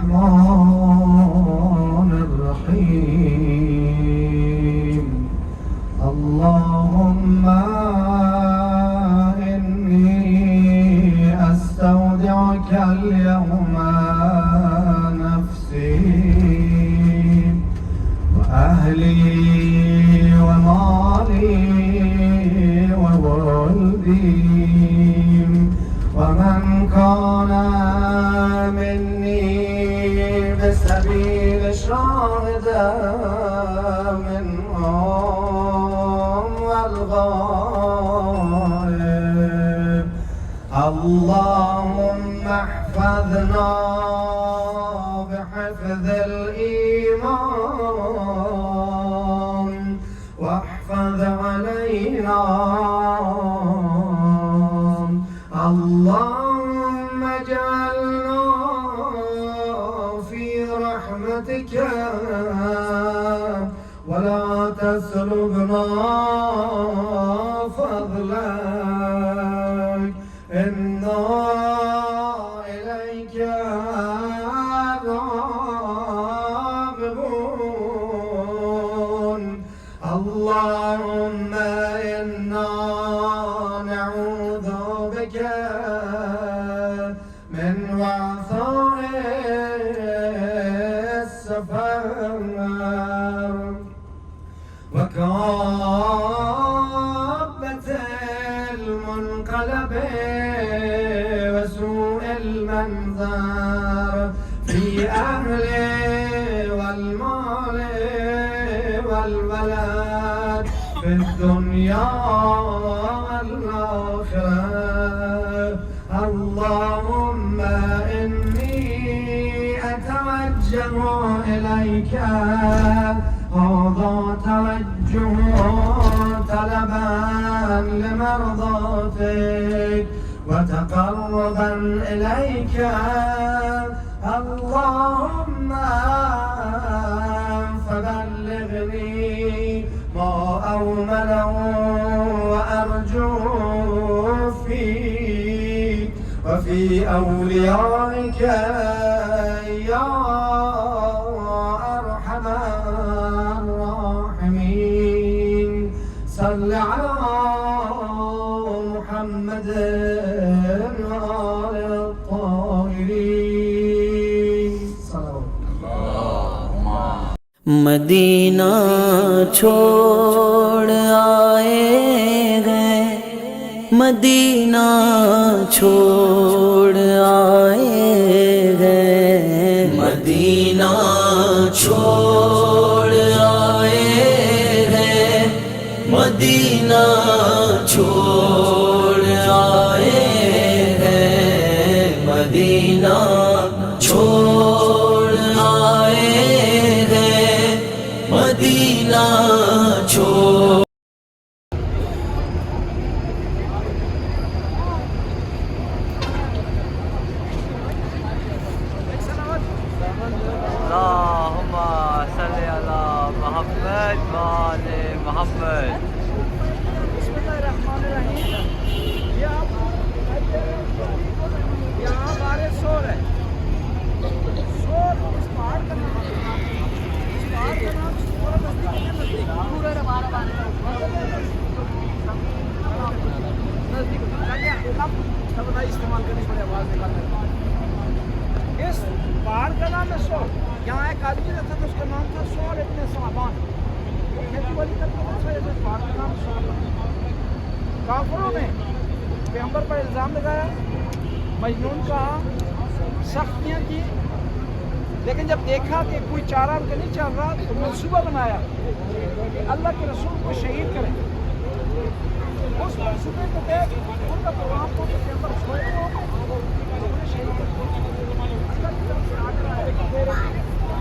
الرحمن الرحيم اللهم إني أستودعك اليوم نفسي وأهلي ومالي وولدي ومن كان مني بسبيل شاهدا منهم والغائب اللهم احفظنا بحفظ الإيمان واحفظ علينا اللهم اجعلنا في رحمتك ولا تسلبنا فضلك إنا إليك راغبون اللهم إنا نعوذ بك من وعثاء السفر وكآبة المنقلب وسوء المنظر في أهله والمال والولد في الدنيا والآخرة اللهم إني أتوجه إليك هذا توجه طلبا لمرضاتك وتقربا إليك اللهم فبلغني ما أؤمله وأرجوه فيك وفي أوليائك يا أرحم الراحمين صل على محمد وآل الطاهرين مدینہ چھوڑ آئے گئے مدینہ چھوڑ آئے گئے مدینہ چھوڑ آئے گئے مدینہ چھوڑ آئے گئے مدینہ چھوڑ آئے گئے مدینہ چھوڑ اللهم صل على محمد وآل محمد بسم اللہ الرحمن الرحیم یہ آپ یہاں ہمارے سور ہے سور اس پہاڑ کا نام سور نزدیک استعمال کرنی پڑے آواز نکالنے اس پہاڑ کا نام ہے سور یہاں ایک آدمی رہتا تھا اس کا نام تھا سور ابن صعبان کھیتی باڑی کرتا تھا اس پہاڑ کا نام سور کافروں نے پیغمبر پر الزام لگایا مجنون کہا سختیاں کی لیکن جب دیکھا کہ کوئی چارہ ان کا نہیں چل رہا تو منصوبہ بنایا کہ اللہ کے رسول کو شہید کریں اس منصوبے کو دیکھ ان کا پیغام کو کہ پیغمبر سوئے ہو انہیں شہید کریں اللہ کی طرف سے آگے آئے کہ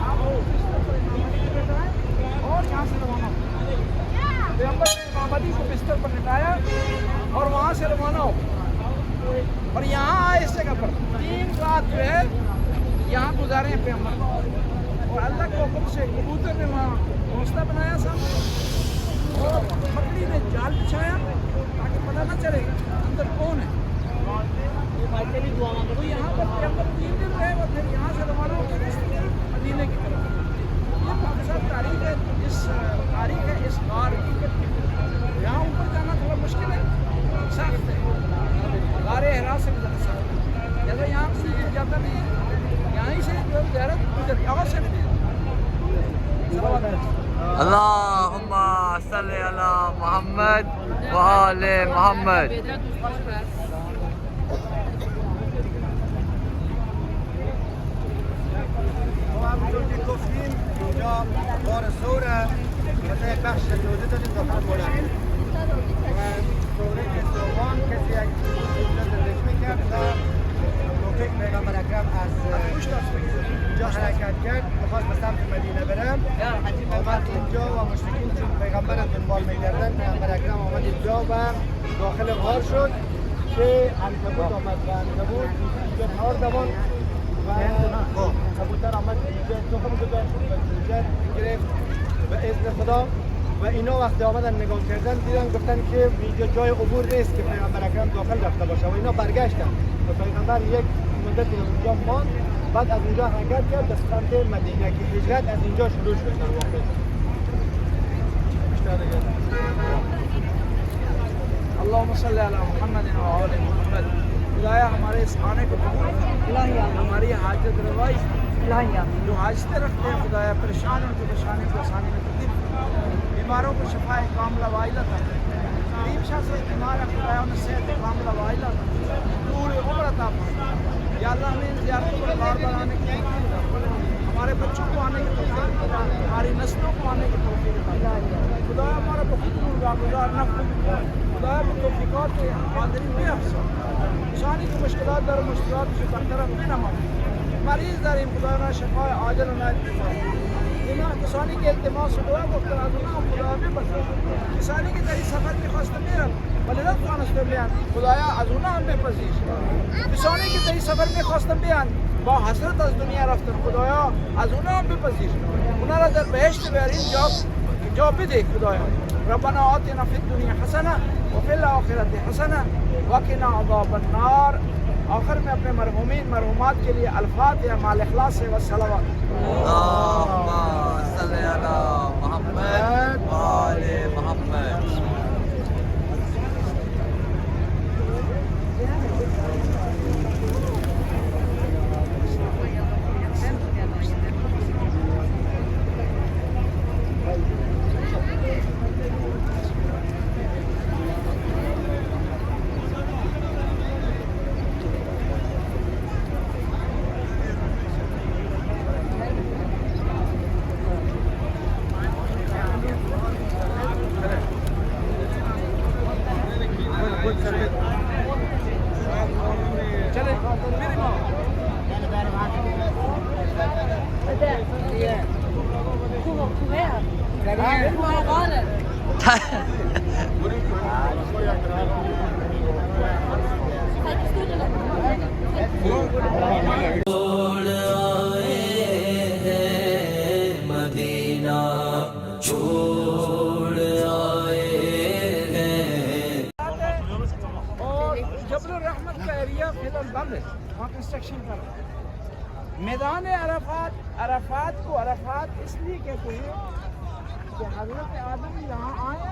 آپ بستر پر امامتی بٹھائیں اور یہاں سے روانہ ہو پیغمبر نے امامتی کو بستر پر لٹایا اور وہاں سے روانہ ہو اور یہاں آئے اس جگہ پر 3 رات جو ہے یہاں گزارے ہیں پیغمبر اور اللہ کے حکم سے کبوتر نے وہاں گھونسلہ بنایا سامنے اور مکڑی نے جال بچھایا تاکہ پتہ نہ چلے اندر کون ہے تو یہاں پر پیغمبر 3 دن رہے اور پھر یہاں سے روانہ ہو کے زیارت ادھر آواز سے بھی اللهم صل على محمد وآل محمد. همونطور که گفتیم اینجا بار سوره مثل یک بخش روزه داریم داخل بلند و سوره که دوم کسی یک اینجا زندگی میکرد و موقع که پیغمبر اکرم از اینجا حرکت کرد میخواست به سمت مدینه برم آمد اینجا و مشرکین چون پیغمبر رو دنبال میکردن پیغمبر اکرم آمد اینجا و داخل غار شد که عنکبوت آمد و عنکبوت اینجا 4 زمان و کبوتر آمد اینجا تخم گرفت به اذن خدا و اینا وقتی آمدن نگاه کردن دیدن گفتن که اینجا جای عبور نیست که پیغمبر اکرم داخل رفته باشه و اینا برگشتن و پیغمبر یک مدتی اونجا ماند بعد از اونجا حرکت کرد به سمت مدینه که هجرت از اینجا شروع شد در واقع. اللهم صل علی محمد و آل محمد. خدایا ہمارے اس آنے کو ہماری حاجت روائی جو حاجتیں رکھتے ہیں خدایا پریشان ان کو پریشانی کو آسانی میں تبدیل بیماروں کو شفا کاملہ وائلہ تھا غریب شخص بیمار ہے خدایا انہیں صحت کاملہ وائلہ تھا طول عمر عطا فرما یا اللہ ہمیں ان زیارتوں پر بار بار آنے کی توفیق عطا فرما ہمارے بچوں کو آنے کی توفیق عطا فرما ہماری نسلوں کو آنے کی توفیق عطا فرما خدایا ہمارا بخود گزار نفع خدایا توفیقات قادری بھی افسر انسانی کی مشکلات در مشکلات سے برطرف بھی نہ مانگے مریض داریم خدا را شفای عاجل و نایب اینا کسانی که التماس و دعا گفتن از اونها خدا ببخشد کسانی که در این سفر میخواستن میرن ولی نتوانستن بیان خدایا از اونها هم بپذیر کسانی که در این سفر میخواستن بیان با حسرت از دنیا رفتن خدایا از اونها هم بپذیر اونها را در بهشت بیارین جا بده خدایا ربنا آتنا فی الدنیا حسنه وفی الاخرة حسنه وقنا عذاب النار آخر میں اپنے مرحومین مرحومات کے لیے الفاتحہ مع الاخلاص والصلوات. اللهم صل على محمد وآل محمد. چھوڑ آئے ہیں مدینہ چھوڑ آئے ہیں. اور جبل الرحمت کا ایریا فی الحال بند ہے وہاں کنسٹرکشن کر رہا ہے میدان عرفات کو عرفات اس لیے کہتے ہیں کہ حضرت آدم یہاں آئے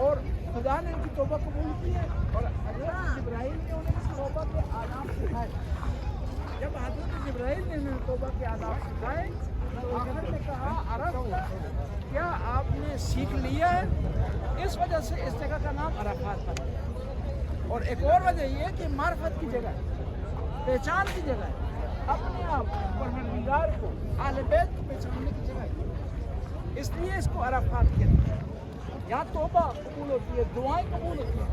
اور خدا نے ان کی توبہ قبول کی ہے اور حضرت جبرائیل نے انہیں توبہ کے آداب سکھائے جب حضرت جبرائیل نے انہیں توبہ کے آداب سکھائے تو آخر نے کہا عرفت کیا آپ نے سیکھ لیا ہے اس وجہ سے اس جگہ کا نام عرفات پڑا اور ایک اور وجہ یہ کہ معرفت کی جگہ ہے پہچان کی جگہ ہے اپنے آپ پروردگار کو اہل بیت کو پہچاننے کی جگہ ہے اس لیے اس کو عرفات کہتے ہیں یہاں توبہ قبول ہوتی ہے دعائیں قبول ہوتی ہیں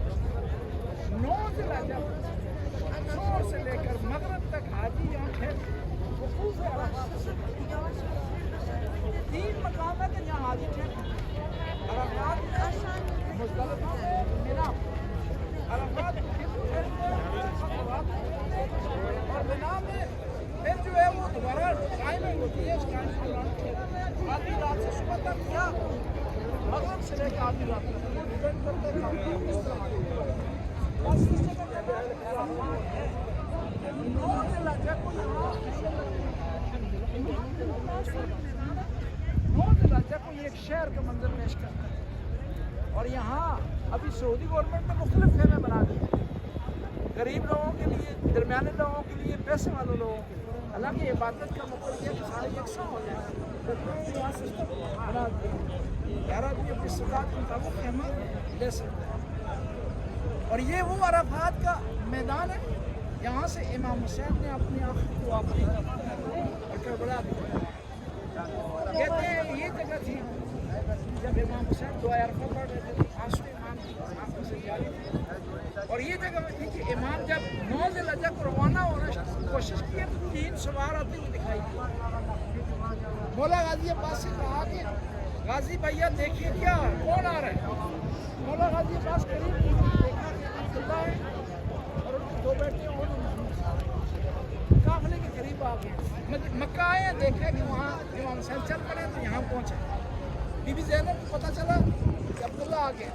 9 ذوالحجہ زور سے لے کر مغرب تک حاجی یہاں ٹھہرتے وقوف عرفات 3 مقام ہے کہ جہاں حاجی ٹھہرتے عرفات مزدلفہ مینا عرفات اور بنا میں پھر جو ہے وہ دوبارہ ٹائمنگ ہوتی ہے اس ٹائم کو آدھی رات سے صبح تک کیا مغرب سے لے کے آدھی رات تک وہ ڈیپینڈ کرتے ہیں اس طرح بس اس جگہ پہ عرفات ہے 9 ذوالحجہ کو یہاں 9 ذوالحجہ کو یہ ایک شہر کا منظر پیش کرتا ہے اور یہاں ابھی سعودی گورنمنٹ نے مختلف خیمے بنا دیے غریب لوگوں کے لیے، درمیانے لوگوں کے لیے، پیسے والوں لوگوں کے لیے. حالانکہ عبادت کا مطلب یہ ہے کہ سارے یکساں ہو جائیں. تو یہاں سسٹم بنا دیا، ہر آدمی اپنی استطاعت کے مطابق احمد لے سکتا ہے. اور یہ وہ عرفات کا میدان ہے، یہاں سے امام حسین نے اپنی آخری دعا پڑھی اور کربلا دیا. کہتے ہیں یہ جگہ تھی جب امام حسین دعا عرفہ پڑھ رہے تھے، آنسو امام کی آنکھوں سے جاری تھے. اور یہ جگہ میں تھی کہ امام جب 9 ذی الحجہ کو روانہ ہونا کوشش کی تو 3 سوار آتے ہوئے دکھائی دی. مولا غازی عباس سے کہا کہ غازی بھیا دیکھیے کیا کون آ رہا ہے. مولا غازی عباس قریب دیکھا کہ عبداللہ ہے اور ان کے 2 بیٹے اور قافلے کے قریب آ گئے. مکہ آئے، دیکھا کہ وہاں امام حسین چل پڑے تو یہاں پہنچے. بی بی زینب کو پتہ چلا کہ عبداللہ آ گئے.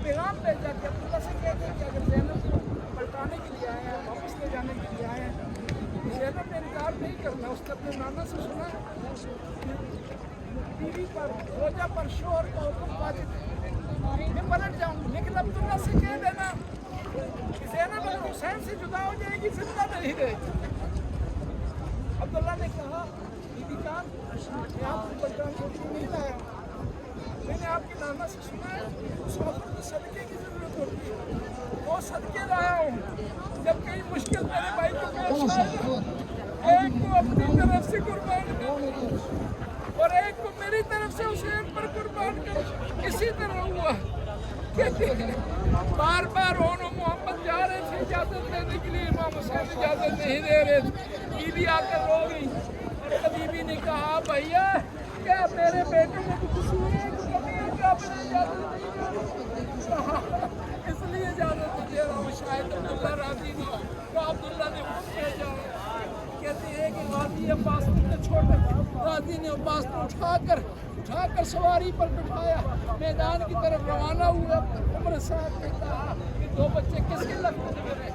پیغام بھیجا کہ عبداللہ سے کہتے ہیں کہ اگر زینب کو پلٹانے کے لیے آئے ہیں، واپس لے جانے کے لیے آئے ہیں، زینب نے انکار نہیں کرنا. اس نے اپنے نانا سے سنا بیوی پر روجہ پر شوہر کا حکم واجب ہے، میں پلٹ جاؤں گی. لیکن عبداللہ سے کہہ دینا کہ زینب اگر حسین سے جدا ہو جائے گی زندہ نہیں رہے گی. عبداللہ نے کہا بی بی جان میں آپ کو پلٹانے کے لیے نہیں لایا، میں نے آپ کے نانا سے سنا ہے اس وقت کو صدقے کی ضرورت ہوتی ہے، وہ صدقے لایا ہوں. جب کئی مشکل میرے بھائی کو پیش آئے، ایک کو اپنی طرف سے قربان کر اور ایک کو میری طرف سے حسین پر قربان کر. اسی طرح ہوا. کہتے ہیں بار بار اون و محمد جا رہے تھے اجازت لینے کے لیے، امام حسین اجازت نہیں دے رہے تھے. بی بی آ کر رو گئی اور بی بی نے کہا بھیا کیا میرے بیٹے میں کوئی قصور ہے، کوئی کمی ہے کہ آپ نے اجازت نہیں دی؟ اس لیے اجازت نہیں دے رہا ہوں. شاید عبداللہ راضی نہیں تو عبداللہ نے خود بھیجا. کہتے ہیں کہ غازی عباس کو چھوڑ کر غازی نے عباس کو اٹھا کر سواری پر بٹھایا، میدان کی طرف روانہ ہوا. عمر صاحب نے کہا کہ 2 بچے کس کے لگتے ہوئے رہے؟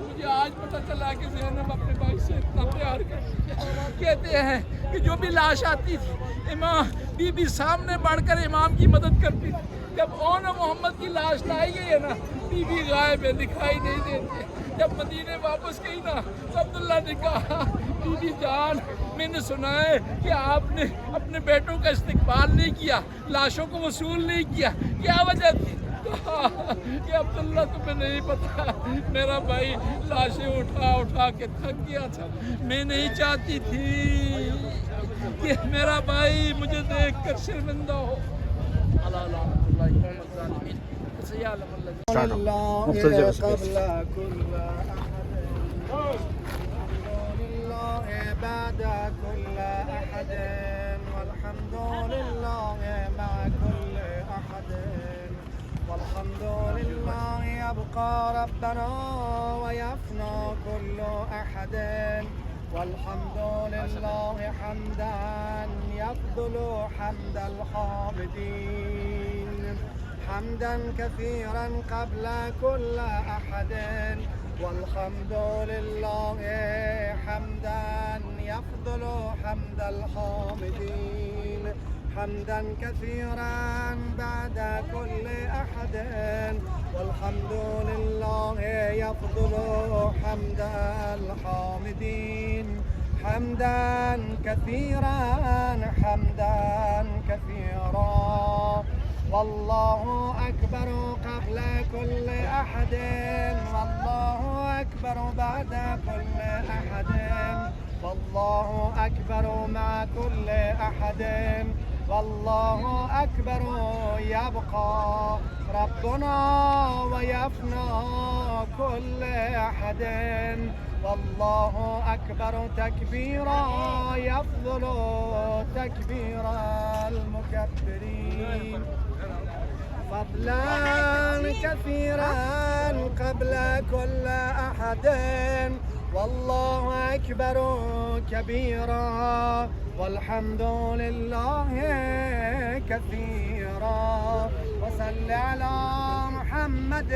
مجھے آج پتہ چلا کہ زینب اپنے بھائی سے اتنا پیار کرتی ہے. کہتے ہیں کہ جو بھی لاش آتی تھی امام بی بی سامنے بڑھ کر امام کی مدد کرتی تھی. جب اون محمد کی لاش لائی گئی ہے نا، بی بی غائب ہے، دکھائی نہیں دیتے. جب مدینے واپس گئی نا تو عبداللہ نے کہا بی بی جان میں نے سنا ہے کہ آپ نے اپنے بیٹوں کا استقبال نہیں کیا، لاشوں کو وصول نہیں کیا، کیا وجہ تھی؟ کہ عبداللہ تمہیں نہیں پتا میرا بھائی لاشیں اٹھا کے تھک گیا تھا. میں نہیں چاہتی تھی کہ میرا بھائی مجھے دیکھ کر شرمندہ ہو. بعد كل أحد والحمد لله مع كل أحد والحمد لله يبقى ربنا ويفنى كل أحد والحمد لله حمدا يفضل حمد الحامدين حمدا كثيرا قبل كل أحد والحمد لله حمدا يفضل حمد الحامدين حمدا كثيرا بعد كل أحد والحمد لله يفضل حمد الحامدين حمدا كثيرا والله أكبر قبل كل أحد والله أكبر بعد كل أحد والله أكبر مع كل أحد والله أكبر يبقى ربنا ويفنى كل أحد والله أكبر تكبيرا يفضل تكبير المكبرين فضلا كثيرا قبل كل أحد والله أكبر كبيرا والحمد لله كثيرا وصل على محمد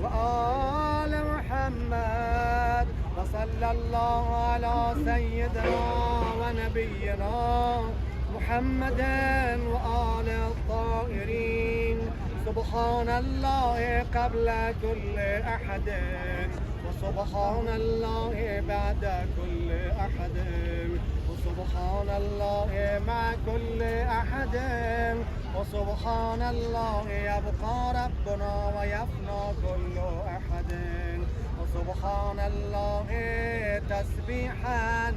وآل محمد وصلى الله على سيدنا ونبينا محمد وآل الطاهرين سبحان الله قبل كل أحد وسبحان الله بعد كل أحد وسبحان الله مع كل أحد وسبحان الله يبقى ربنا ويفنى كل أحد وسبحان الله تسبيحا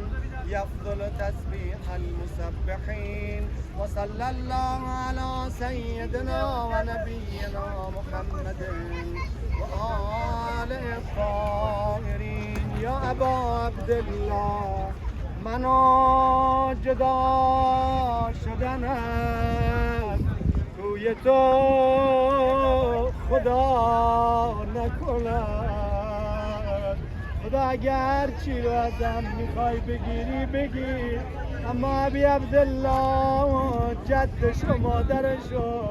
يفضل تسبيح المسبحين وصلى الله على سيدنا ونبينا محمد وآل الطاهرين. يا أبا عبد الله منو جدا شدن است کوی تو خدا نکند. خدا اگر چی رو ازم میخوای بگیری بگیر، اما ابی عبدالله جدش و مادرش و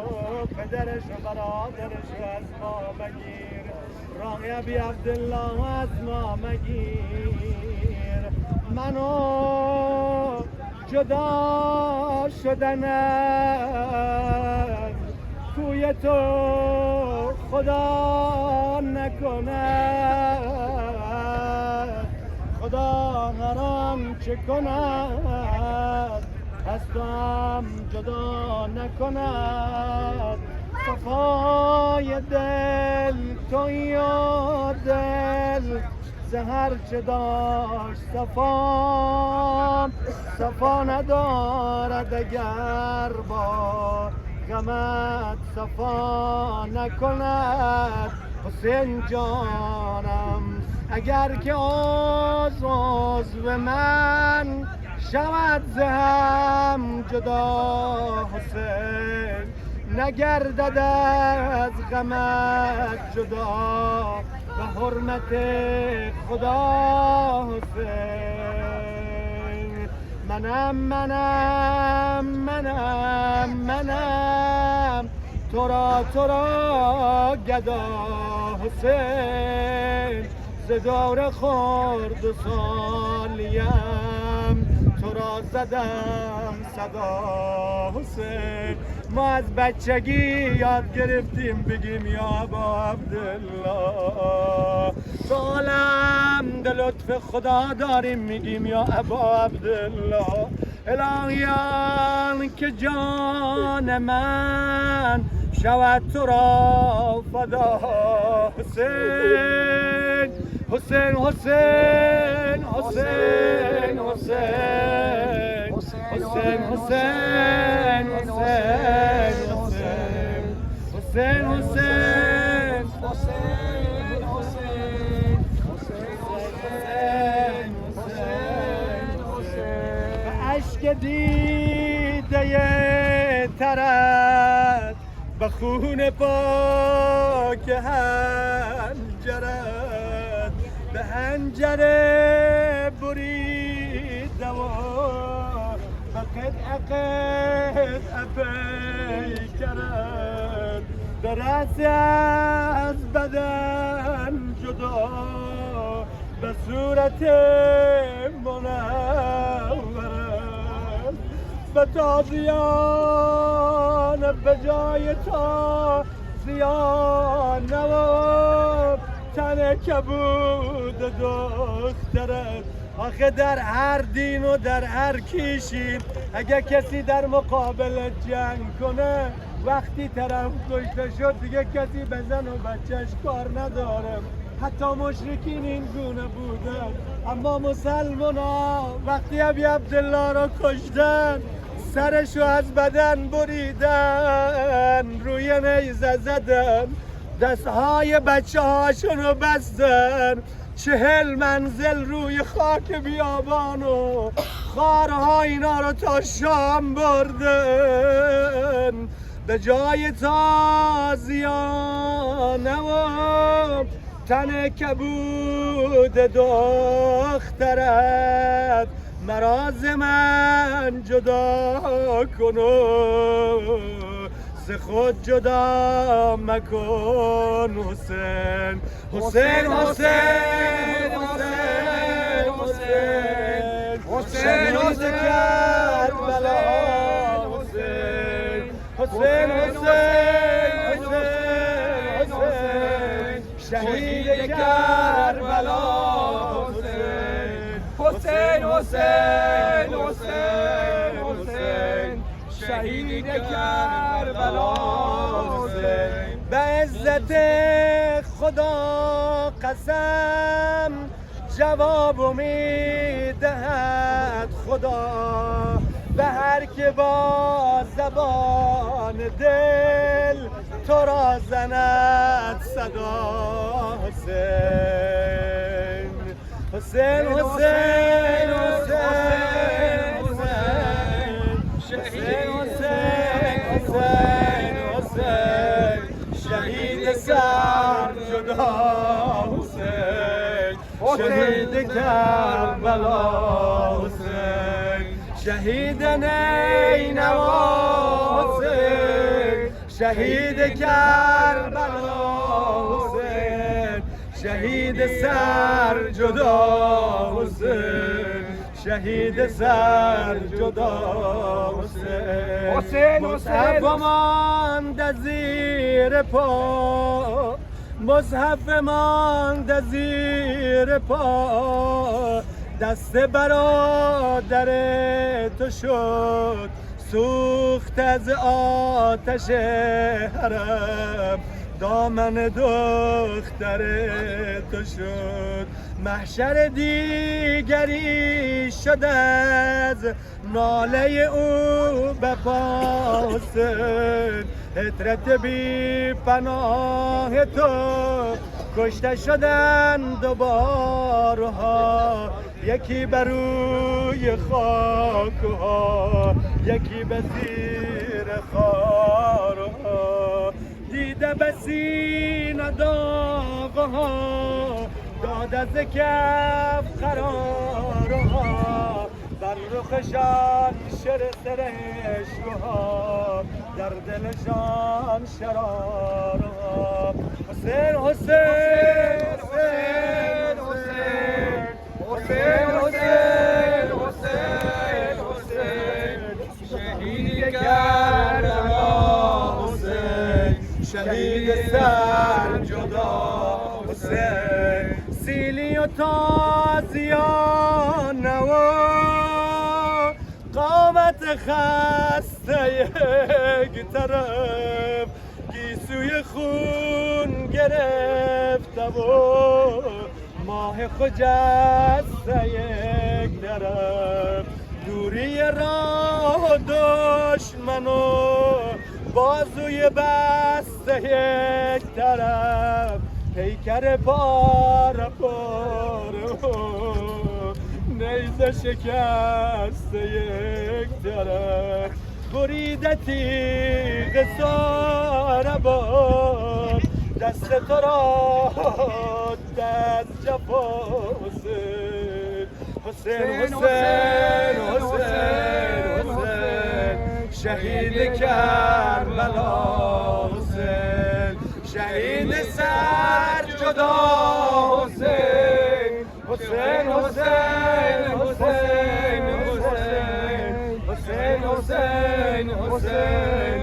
پدرش و برادرش از ما مگیر. راه ابی عبدالله از ما مگیر. منو جدا شدن است کوی تو خدا نکند. خدا هران چه کند از تو هم جدا نکند. صفای دل تویی و دل زهر چه داشت صفا ندارد اگر با غمت صفا نکند. حسین جانم اگر که عضو من شود ز هم جدا، حسین نگردد از غمت جدا به حرمت خدا. حسین منم تو را گدا. حسین ز دور خورد و سالیم تو را زدم صدا. حسین ما از بچگی یاد گرفتیم بگیم یا ابا عبدالله، سالم به لطف خدا داریم میگیم یا ابا عبدالله. الهیان که جان من شود تو را فدا. حسین حسین حسین حسین حسین حسین حسین حسین حسین به اشک دیده ترت به خون پاک هنجرت به هنجره بریده و به قطع پیکرت به رأس از بدن جدا به صورت منورت به تازیان به جای تا زیان نواب تن کبود دخترت. آخه در هر دین و در هر کیشی اگه کسی در مقابل جنگ کنه وقتی طرف کشته شد دیگه کسی به زن و بچهش کار نداره. حتی مشرکین این گونه بودن، اما مسلمان ها وقتی ابی عبدالله را کشتن سرشو از بدن بریدن، روی نیزه زدن، دستهای بچه هاشونو بستن، 40 منزل روی خاک بیابان و خارها اینا رو تا شام بردن. به جای تازیانه و تن کبود دخترت مراز من جدا کنو ز خود جدا مکن. حسین حسین حسین حسین حسین حسین حسین کربلا. حسین حسین حسین حسین کربلا حسین حسین حسین حسین شهید کربلا حسین به عزت خدا قسم جواب میدهد خدا به هر که با زبان دل تو را زند صدا حسین حسین حسین حسین حسین حسین حسین حسین شهید سر جدا حسین شهید کربلا حسین شهید نینوا حسین شهید کربلا حسین شهید سر جدا حسین شهید سر جدا حسین حسین مصحف ماند زیر پا مصحف ماند زیر پا دست برادر تو شد سوخت از آتش حرم دامن دختر تو شد محشر دیگری شد از ناله او به پا حسین حضرت بی پناه تو کشته شدند دوبارها یکی بر روی خاکها یکی به زیر خارها دیده به سینه داغها داد از کف قرارها بر رخشان شر سرشکها در دلشان شرارها حسین حسین حسین حسین حسین حسین حسین شهید کربلا حسین شهید سر جدا حسین سیلی و تازیانه و قامت خسته یک طرف گیسوی خون گرفته و ماه خجسته یک طرف دوری راه و دشمن و بازوی بسته یک طرف پیکر پاره پاره نیزه شکسته یک طرف بریده تیغ ساره باد دست تو را دست جفا حسین حسین حسین حسین حسین شهید کربلا حسین شهید سر جدا حسین حسین حسین حسین حسین حسین حسین حسین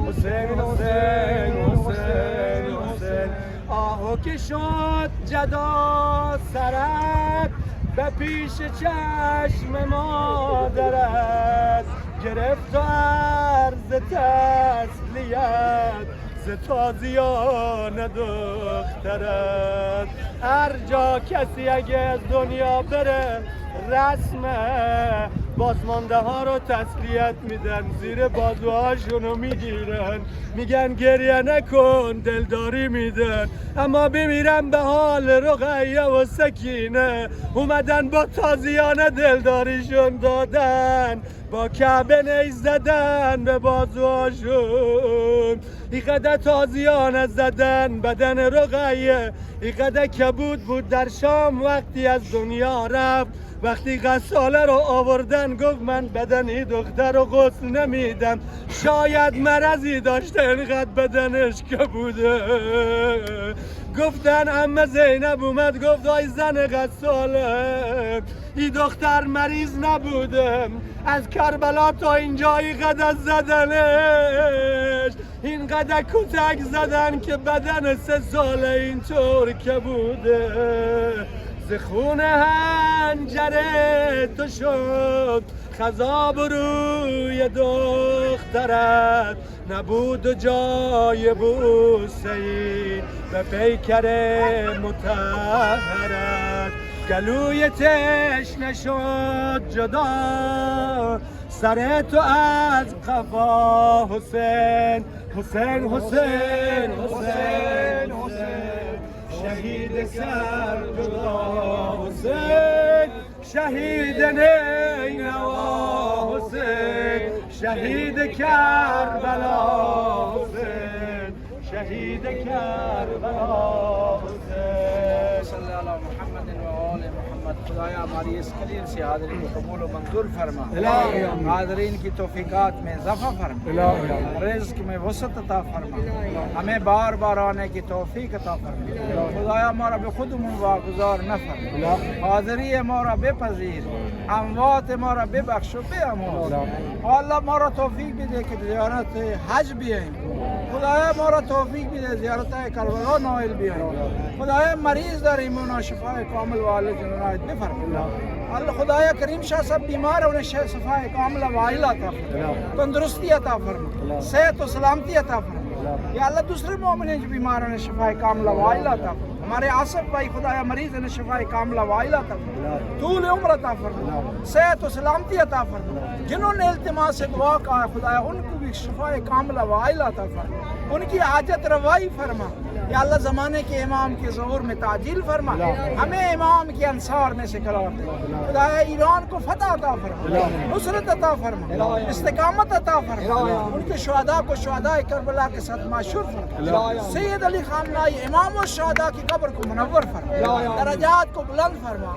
حسین حسین حسین حسین آهو که شد جدا سرت به پیش چشم مادرت گرفت و عرض تسلیت ز تازیان دخترت هر جا کسی اگه از دنیا بره رسمه بازمانده ها رو تسلیت میدن زیر بازوهاشونو میگیرن میگن گریه نکن دلداری میدن اما بمیرن به حال رقیه و سکینه اومدن با تازیانه دلداریشون دادن با کعبه نیز زدن به بازوهاشون اینقدر تازیانه زدن بدن رقیه اینقدر کبود بود در شام وقتی از دنیا رفت وقتی غساله رو آوردن گفت من بدنی دختر رو غسل نمیدم شاید مرضی داشته اینقدر بدنش کبوده گفتن عمه زینب اومد گفت آی زن قد ساله ای دختر مریض نبودم از کربلا تا اینجایی قدر زدنش این قدر کتک زدن که بدن 3 ساله اینطور که بوده زخون هنجره تو شد خضاب روی دخترت نبود و جای بوسه ای به پیکر مطهرت گلوی تشنه شد جدا سر تو از قفا حسین حسین حسین حسین حسین شهید سر جدا حسین شهید نینوا حسین شهید کربلا حسین شهید کربلا حسین صلی علی محمد و آل محمد. خدایا ہماری اس کلیم سے حاضرین کو قبول و منظور فرما. حاضرین کی توفیقات میں اضافہ فرما. رزق میں وسعت عطا فرما. ہمیں بار بار آنے کی توفیق عطا فرما. خدایا ہمارا بے خود واگزار نہ فرما. حاضری ہمارا بے پذیر اموات ہمارا بے بخش و بے اموات. اللہ ہمارا توفیق بھی دے کہ زیارت حج بھی آئیں. خدایا ہمارا توفیق بھی دے زیارت کربلا نائل بھی آئیں. خدایا مریض داریم انہیں شفا کامل والے جنات بے فرما. اللہ خدایا کریم شاہ صاحب بیمار انہیں شفا کامل وائل عطا فرما. تندرستی عطا فرما. صحت و سلامتی عطا فرما. یا اللہ دوسرے مومنین جو بیمار انہیں شفا کامل وائل عطا فرما. ہمارے آصف بھائی خدایا مریض انہیں شفا کاملہ وائل عطا فرما. طول عمر عطا فرما. صحت و سلامتی عطا فرما. جنہوں نے التماس سے دعا کہا خدایا ان کو بھی شفا کاملہ وائل عطا فرما. ان کی حاجت روائی فرما. یا اللہ زمانے کے امام کے ظہور میں تعجیل فرما. ہمیں امام کے انصار میں سے قرار دے. خدایا ایران کو فتح عطا فرما. نصرت عطا فرما. استقامت عطا فرما. ان کے شہداء کو شہداء کربلا کے ساتھ معشور فرما. سید علی خامنہئی امام الشہداء کی قبر کو منور فرما. درجات کو بلند فرما.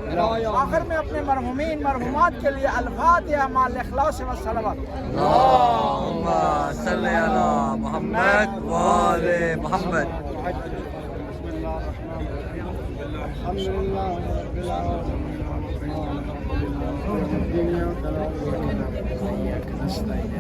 آخر میں اپنے مرحومین مرحومات کے لیے الفاتحہ مع الاخلاص والصلوات. اللهم صل على محمد وآل محمد. بسم الله الرحمن الرحيم الحمد لله رب العالمين الدنيا إياك نستعين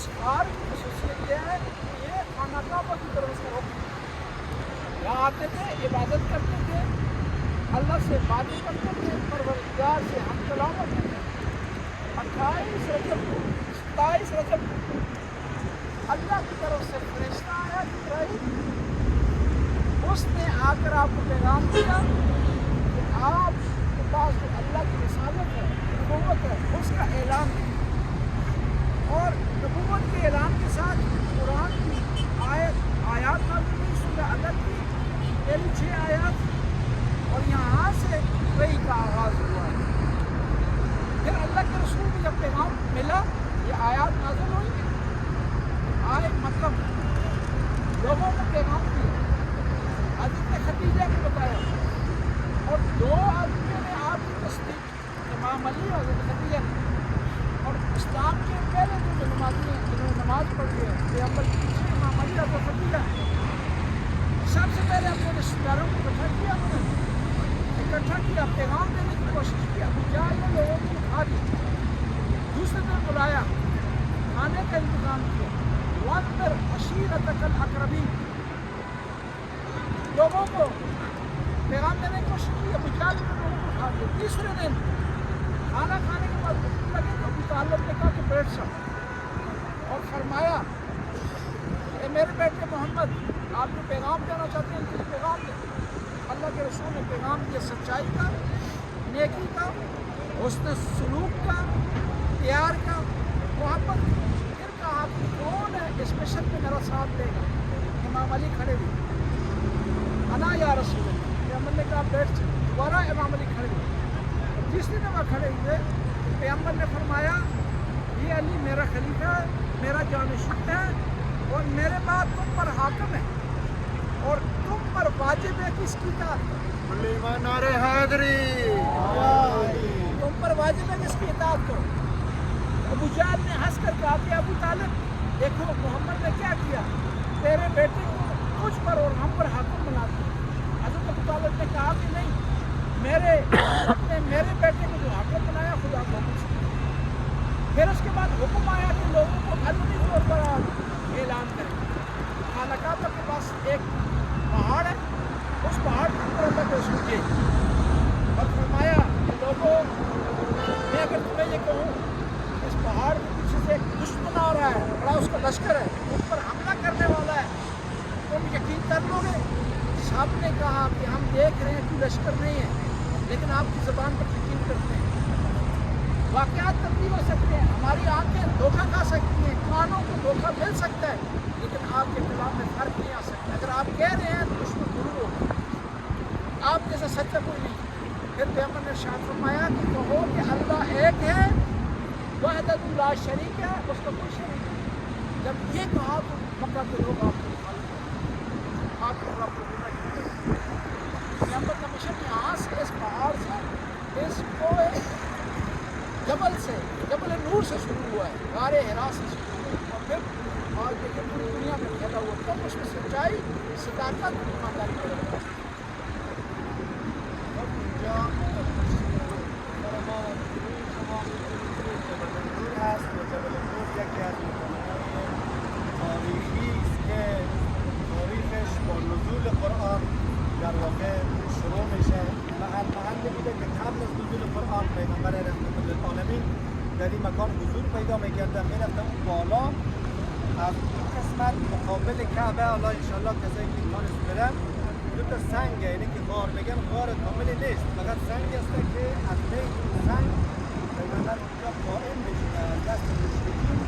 اس غار کی خصوصیت یہ ہے کہ یہ خانہ کعبہ کی طرف سے رخ یہاں آتے تھے، عبادت کرتے تھے، اللہ سے باتیں کرتے تھے، پروردگار سے ہم کلام کرتے تھے۔ 28 رجب کو 27 رجب کو اللہ کی طرف سے فرشتہ آیا جبرائیل، اس نے آ کر آپ کو پیغام دیا کہ آپ کے پاس جو اللہ کی رسالت ہے، نبوت ہے، اس کا اعلان ہے۔ اور نبوت کے اعلان کے ساتھ قرآن کی آیات نازل ہوئی، سورہ الگ کی پہلی 6 آیات، اور یہاں سے وحی کا آغاز ہوا ہے۔ پھر اللہ کے رسول کو جب پیغام ملا، یہ آیات نازل ہوئی، مطلب لوگوں کو پیغام دیا، حضرت خدیجہ کو بتایا، اور 2 آدمیوں نے آپ کی تصدیق کی، امام علی اور حضرت خدیجہ نے۔ اور اسلام کے پہلے جو نمازی ہیں جنہوں نے نماز پڑھی ہے، پیغمبر کے پیچھے امام علی اور حضرت خدیجہ، سب سے پہلے اپنے رشتہ داروں کو اکٹھا کیا، پیغام دینے کی کوشش کی، ابو جہل نے لوگوں کو اٹھا دیا، دوسرے دن بلایا، کھانے کا انتظام کیا، وانذر عشیرتک الاقربین، لوگوں کو پیغام دینے کی کوشش کی، ابو جہل نے لوگوں کو اٹھا دیا۔ تیسرے دن کھانا کھانے کے بعد بھوک لگے تو ابو طالب نے کہا کہ بیٹھ جاؤ، اور فرمایا اے میرے بیٹے محمد، آپ جو پیغام دینا چاہتے ہیں ان پیغام دیں۔ اللہ کے رسول نے پیغام دیا سچائی کا، نیکی کا، حسن سلوک کا، پیار کا، محبت کا۔ پھر کہا کہ کون ہے اس مشن میں میرا ساتھ دے گا؟ امام علی کھڑے ہوئے، انا یا رسول اللہ۔ پیغمبر نے کہا بیٹھ جاؤ، دوبارہ امام علی کھڑے ہوئے، تیسری دفعہ کھڑے ہوئے، پیغمبر نے فرمایا یہ علی میرا خلیفہ ہے، میرا جانشین ہے، اور میرے بعد تم پر حاکم ہے، اور تم پر واجب ہے کس کی اطاعت؟ نعرہ حیدری، تم پر واجب ہے کس کی اطاعت کرو۔ ابو جہل نے ہنس کر کہا کہ ابو طالب دیکھو محمد نے کیا کیا، تیرے بیٹے کو تجھ پر اور ہم پر حاکم بنا دیا۔ حضرت ابو طالب نے کہا کہ نہیں، میرے بیٹے کو جو حاکم بنایا خدا کو حکم سے۔ پھر اس کے بعد حکم آیا کہ لوگوں کو علمی طور پر اعلان کریں۔ خانہ کعبہ کے پاس ایک پہاڑ ہے، اس پہاڑ کے اوپر اللہ کے رسول گئے اور فرمایا کہ لوگوں، میں اگر تمہیں یہ کہوں اس پہاڑ کے پیچھے سے ایک دشمن آ رہا ہے، بڑا اس کا لشکر ہے، اس پر حملہ کرنے والا ہے، تم یقین کر لو گے؟ سب نے کہا کہ ہم دیکھ رہے ہیں کہ لشکر نہیں ہے، لیکن آپ کی زبان پر یقین کرتے ہیں۔ واقعات تبدیل ہو سکتے ہیں، ہماری آنکھیں دھوکہ کھا سکتی ہیں، کانوں کو دھوکہ مل سکتا ہے، لیکن آپ کے خلاف میں فرق نہیں آ سکتا۔ اگر آپ کہہ رہے ہیں تو دشمن ضرور ہوگا، آپ جیسا سچا کوئی نہیں۔ پھر پیغمبر نے ارشاد فرمایا کہ کہو کہ اللہ ایک ہے، وحدۃ لا شریک ہے، اس کا کوئی شریک نہیں۔ جب یہ کہا تو مکہ کے لوگ آپ کو مخالف، آپ کو گمراہ کیا۔ پیغمبر کا مشن یہاں سے، اس پہاڑ سے، اس کوہ جبل سے، جبل نور سے شروع ہوا ہے، غار حرا سے شروع ہوا ہے، اور پھر آج دیکھیں پوری دنیا میں پھیلا ہوا، تب اس میں سچائی، صداقت، ایمانداری کا رہا ہے۔ تاریخی است که تاریخش با نزول قرآن در واقع شروع میشه و محلی بوده که قبل از نزول قرآن پیغمبر رحمت للعالمین در این مکان حضور پیدا میکردن، میرفتن اون بالا از این قسمت مقابل کعبه. حالا انشالله کسایی که امکانش برن، دو تا سنگه، اینه که غار میگن، غار کاملی نیست، فقط سنگ است که از بین سنگ پیغمبر اونجا قائم میشونه، دست مشرکین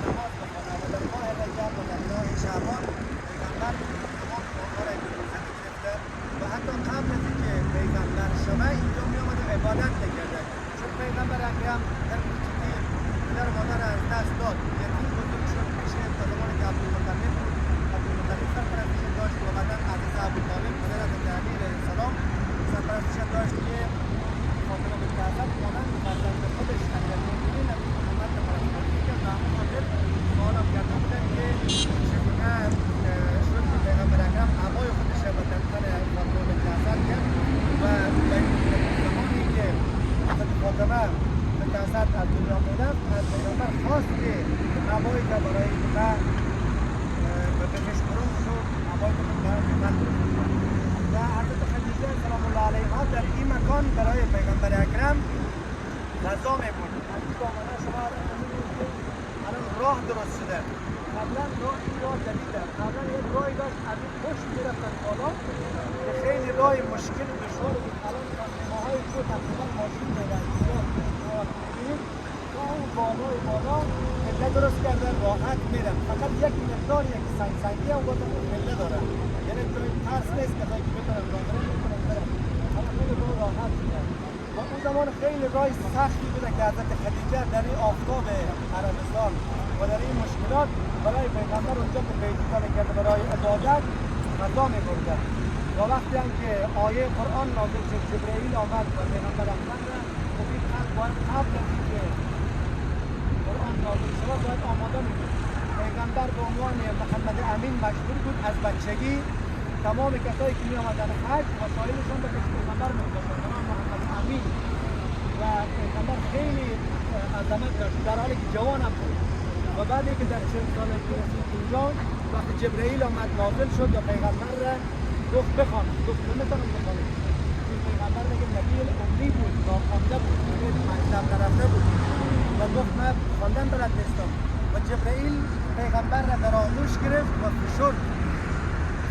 نماز بخونه و در ماه رجب و در ماه شعبان پیغمبر تمام غارها را روزه میگرفته و حتی قبل از اینکه پیغمبر شوه اینجا میامد و عبادت میکرده، چون پیغمبر اکرم در کوچگی پدر و مادر از دست داد، یتیم بزرگ شد پیش تا زمانی که عبدالمطلب بود. عبدالمطلب سرپرستش داشت و بعدا حضرت ابوطالب پدر حضرت علی علیه السلام سرپرستش داشت که فاطمه بنت اسد مانند فرزند خودش امیرالمؤمنین محمد را پرستاری میکرد و همون خاطر سوالم کرده بودن که چگونه شد که پیغمبر اکرم هوای خودش را به دفتر فاطمه بنت اسد کرد و زمانی که حضرت فاطمه بنت اسد از دنیا میرفت، از پیغمبر خواست که هوایی که برای دیگر به بکشکرون شد هوایی که برای دیگر و حضرت خدیجه سلام الله علیها در این مکان برای پیغمبر اکرم غذا میبرد. از این دامنه شما الان راه درست شده. قبلا راه این راه جدیده. قبلا یک راهی داشت از این پشت میرفتن بالا که خیلی راه مشکل و دشوار بود. الان ماهای تو تقریبا ماشین میرن تا اون بالای بالا پله درست کردن راحت میرن. فقط یک مقدار یک سنگی هم بودن پله داره. یعنی توی ترس نیست که خیلی بتونن راه برن. اما خیلی راه راحت میرن. و اون زمان خیلی راه سختی بوده که حضرت خدیجه در این آفتاب عربستان و در این مشکلات برای پیغمبر اونجا که بیتوتا میکرده برای عبادت غذا میبرده. و وقتی هم که آیه قرآن نازل شد جبرئیل آمد و پیغمبر اکرم را خودی قبل از اینکه قرآن نازل شد باید آماده می‌بود. پیغمبر به عنوان محمد امین مشهور بود. از بچگی تمام کسایی که می آمدن حج وسایلشون به پیغمبر می‌دادن محمد امین و پیغمبر خیلی عظمت داشت در حالی که جوان هم بود. و بعدی که در 40 سالگی رسید اینجا وقتی جبرئیل آمد نازل شد و پیغمبر را گفت بخوان. گفت نمیتونم بخوانم. این پیغمبر میگه نبی امی بود، ناخوانده بود، مکتب نرفته بود و گفت من خواندن بلد نیستم. و جبرئیل پیغمبر را در آغوش گرفت و فشرد،